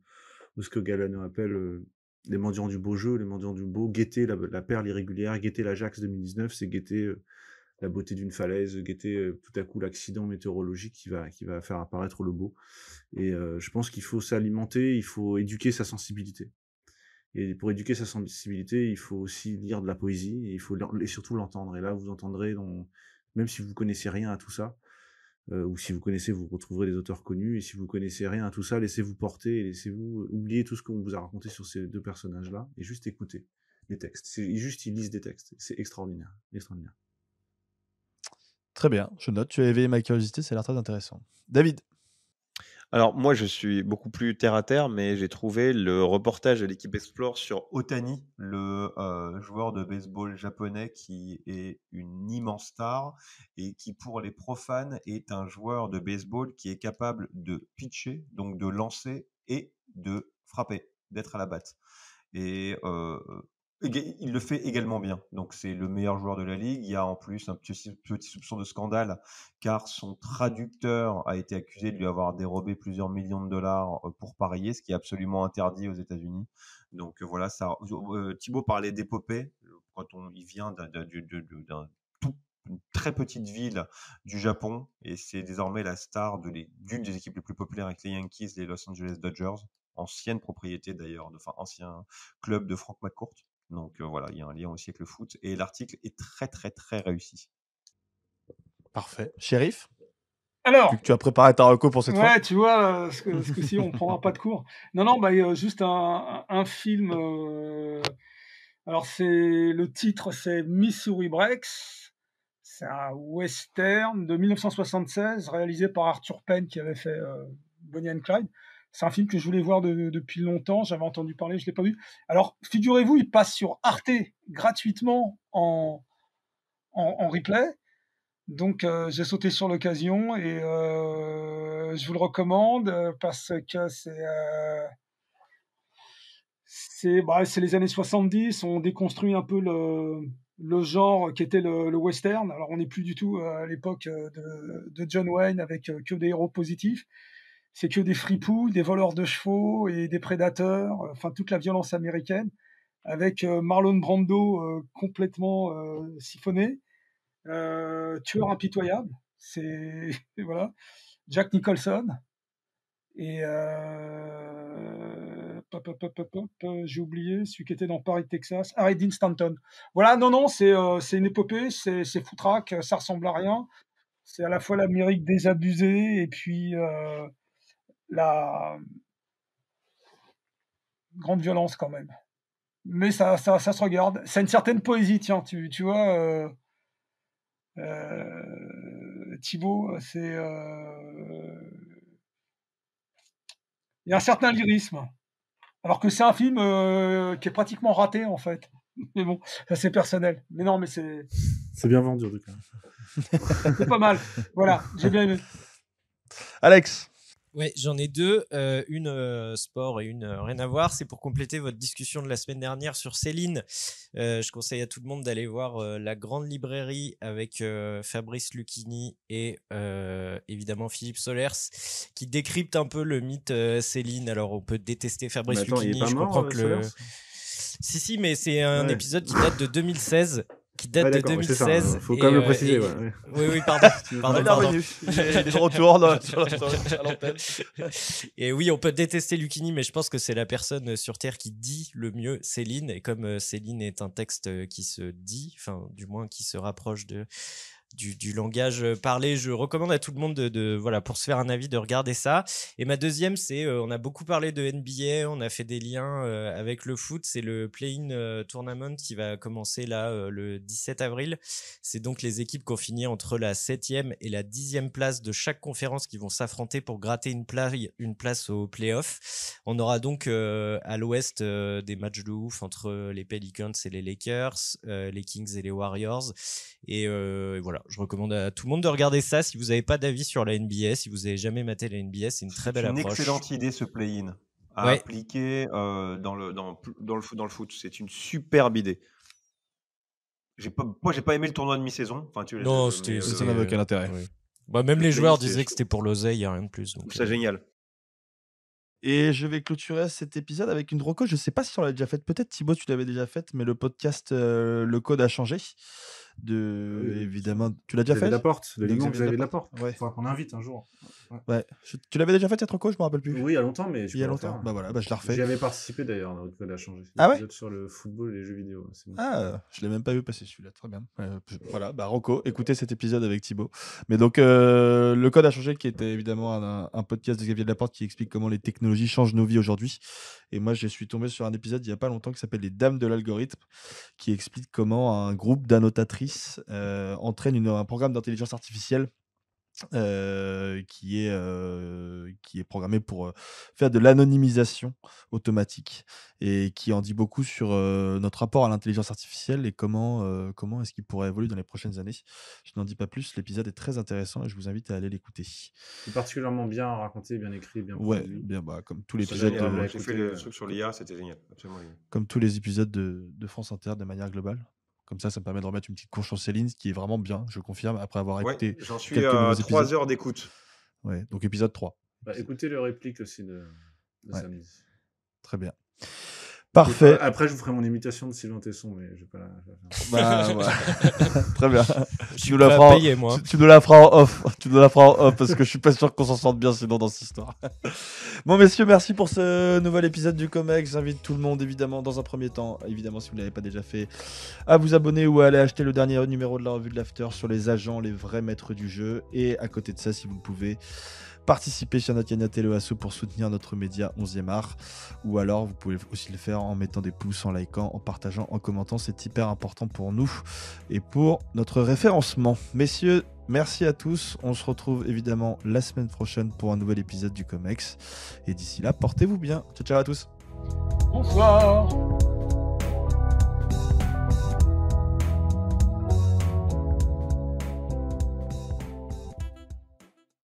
ce que Galano appelle les mendiants du beau jeu, les mendiants du beau, guetter la perle irrégulière, guetter l'Ajax 2019, c'est guetter la beauté d'une falaise, guetter tout à coup l'accident météorologique qui va faire apparaître le beau. Et je pense qu'il faut s'alimenter, il faut éduquer sa sensibilité. Et pour éduquer sa sensibilité, il faut aussi lire de la poésie, et surtout l'entendre. Et là, vous entendrez, même si vous connaissez rien à tout ça, ou si vous connaissez, vous retrouverez des auteurs connus, et si vous connaissez rien à tout ça, laissez-vous porter, et laissez-vous oublier tout ce qu'on vous a raconté sur ces deux personnages-là, et juste écouter les textes. Ils lisent des textes. C'est extraordinaire. Extraordinaire. Très bien, je note. Tu as éveillé ma curiosité, ça a l'air très intéressant. David. Alors moi, je suis beaucoup plus terre à terre, mais j'ai trouvé le reportage de l'équipe Explore sur Otani, le joueur de baseball japonais qui est une immense star et qui, pour les profanes, est un joueur de baseball qui est capable de pitcher, donc de lancer et de frapper, d'être à la batte. Et il le fait également bien. Donc, c'est le meilleur joueur de la ligue. Il y a en plus un petit soupçon de scandale, car son traducteur a été accusé de lui avoir dérobé plusieurs millions de dollars pour parier, ce qui est absolument interdit aux États-Unis. Donc, voilà, ça. Thibaut parlait d'épopée. Quand il vient une très petite ville du Japon, et c'est désormais la star d'une des équipes les plus populaires avec les Yankees, les Los Angeles Dodgers, ancienne propriété d'ailleurs, ancien club de Frank McCourt. Donc voilà, il y a un lien aussi avec le foot, et l'article est très très très réussi. Parfait. Shérif, alors, vu que tu as préparé ta reco pour cette fois. Ouais, tu vois, ce que si on prendra pas de cours. Non, juste un film. Alors le titre, c'est Missouri Breaks. C'est un western de 1976 réalisé par Arthur Penn qui avait fait Bonnie and Clyde. C'est un film que je voulais voir depuis longtemps. J'avais entendu parler, je l'ai pas vu. Alors, figurez-vous, il passe sur Arte gratuitement en replay. Donc, j'ai sauté sur l'occasion et je vous le recommande parce que c'est les années 70. On déconstruit un peu le genre qui était le western. Alors, on n'est plus du tout à l'époque de John Wayne avec que des héros positifs. C'est que des fripouilles, des voleurs de chevaux et des prédateurs. Enfin, toute la violence américaine avec Marlon Brando complètement siphonné. Tueur impitoyable, c'est voilà, Jack Nicholson et j'ai oublié celui qui était dans Paris, Texas, Harry Dean Stanton. Voilà, non, c'est une épopée, c'est foutraque, ça ressemble à rien. C'est à la fois l'Amérique désabusée et puis la grande violence quand même. Mais ça se regarde. C'est une certaine poésie, tiens, tu vois, Thibaut, c'est... Il y a un certain lyrisme. Alors que c'est un film qui est pratiquement raté, en fait. Mais bon, ça c'est personnel. Mais non, mais c'est bien vendu, en tout cas. c'est pas mal. Voilà, j'ai bien aimé. Alex. Ouais, j'en ai deux, une sport et une rien à voir. C'est pour compléter votre discussion de la semaine dernière sur Céline. Je conseille à tout le monde d'aller voir La Grande Librairie avec Fabrice Lucchini et évidemment Philippe Solers, qui décrypte un peu le mythe Céline. Alors on peut détester Fabrice Mais attends, il est Lucchini, pas je mort, comprends que le... Solers Si, mais c'est un Ouais. épisode qui date de 2016. Qui date Ouais, de d'accord, c'est ça, 2016. faut quand même le préciser, et- ouais. Oui, pardon. Il est pardon. revenu. Il est de retour sur l'antenne. Et oui, on peut détester Lucchini, mais je pense que c'est la personne sur Terre qui dit le mieux Céline. Et comme Céline est un texte qui se dit, enfin, du moins qui se rapproche du langage parlé, je recommande à tout le monde voilà, pour se faire un avis, de regarder ça. Et ma deuxième, c'est, on a beaucoup parlé de NBA, on a fait des liens avec le foot, c'est le Play-in Tournament qui va commencer là le 17 avril. C'est donc les équipes qui ont fini entre la 7e et la 10e place de chaque conférence qui vont s'affronter pour gratter une place au play-off. On aura donc à l'ouest des matchs de ouf entre les Pelicans et les Lakers, les Kings et les Warriors. Et voilà, je recommande à tout le monde de regarder ça si vous n'avez pas d'avis sur la NBA, si vous n'avez jamais maté la NBA, c'est une très belle C'est une approche. excellente idée, ce play-in à Ouais. appliquer dans le foot. C'est une superbe idée. Moi, j'ai pas aimé le tournoi de mi-saison. Enfin, Non, mais, Ça n'avait aucun intérêt. ouais. Bah, même Le les play-in, joueurs c'est disaient que chaud. c'était pour l'oseille, il n'y a rien de plus. je trouve Donc, ça génial. Et je vais clôturer cet épisode avec une reco. Je sais pas si on l'a déjà faite. Peut-être Thibaut, tu l'avais déjà faite, mais le podcast Le Code a changé. Oui, Évidemment, tu l'as déjà Xavier fait Laporte, le De limon Xavier Xavier Laporte. Ouais. Il faudra qu'on invite un jour. Ouais. Tu l'avais déjà fait cette reco, je me rappelle plus. Oui, il y a longtemps, mais Il y a longtemps. Bah voilà, je la refais. J'y avais participé d'ailleurs, notre code a changé. Ah ouais L'épisode sur le football et les jeux vidéo. C'est bon. Ah, je l'ai même pas vu passer celui-là, très bien. Voilà, bah Rocco, écoutez cet épisode avec Thibaut. Mais donc, le Code a changé, qui était évidemment un podcast de Xavier Delaporte qui explique comment les technologies changent nos vies aujourd'hui. Et moi, je suis tombé sur un épisode il y a pas longtemps qui s'appelle Les Dames de l'algorithme, qui explique comment un groupe d'annotatrices entraîne un programme d'intelligence artificielle qui est programmé pour faire de l'anonymisation automatique et qui en dit beaucoup sur notre rapport à l'intelligence artificielle et comment est-ce qu'il pourrait évoluer dans les prochaines années. Je n'en dis pas plus, l'épisode est très intéressant et je vous invite à aller l'écouter. C'est particulièrement bien raconté, bien écrit, bien Ouais, produit. bien, comme tous C'est l'épisode génial. de- J'ai fait le truc sur l'IA, c'était génial. Absolument génial. comme tous les épisodes de France Inter de manière globale. Comme ça me permet de remettre une petite couche sur Céline, ce qui est vraiment bien, je confirme, après avoir Ouais, écouté j'en suis quelques nouveaux à 3 épisodes. heures d'écoute. Ouais, donc épisode 3. Bah, écoutez le réplique aussi de Ouais. samedi. Très bien. Parfait. Après, je vous ferai mon imitation de Sylvain Tesson, mais je vais pas la faire. Bah, ouais. Très bien. Je Tu suis nous la prêt à feras payer, moi. tu nous la feras en off. Tu nous la feras en off parce que je suis pas sûr qu'on s'en sorte bien sinon dans cette histoire. Bon, messieurs, merci pour ce nouvel épisode du Comex. J'invite tout le monde, évidemment, dans un premier temps, évidemment, si vous ne l'avez pas déjà fait, à vous abonner ou à aller acheter le dernier numéro de la revue de l'After sur les agents, les vrais maîtres du jeu. Et à côté de ça, si vous le pouvez, participer sur notre cagnotte LEASSO pour soutenir notre média 11e art, ou alors vous pouvez aussi le faire en mettant des pouces, en likant, en partageant, en commentant, c'est hyper important pour nous et pour notre référencement. Messieurs, merci à tous, on se retrouve évidemment la semaine prochaine pour un nouvel épisode du Comex, et d'ici là, portez-vous bien. Ciao ciao à tous. Bonsoir.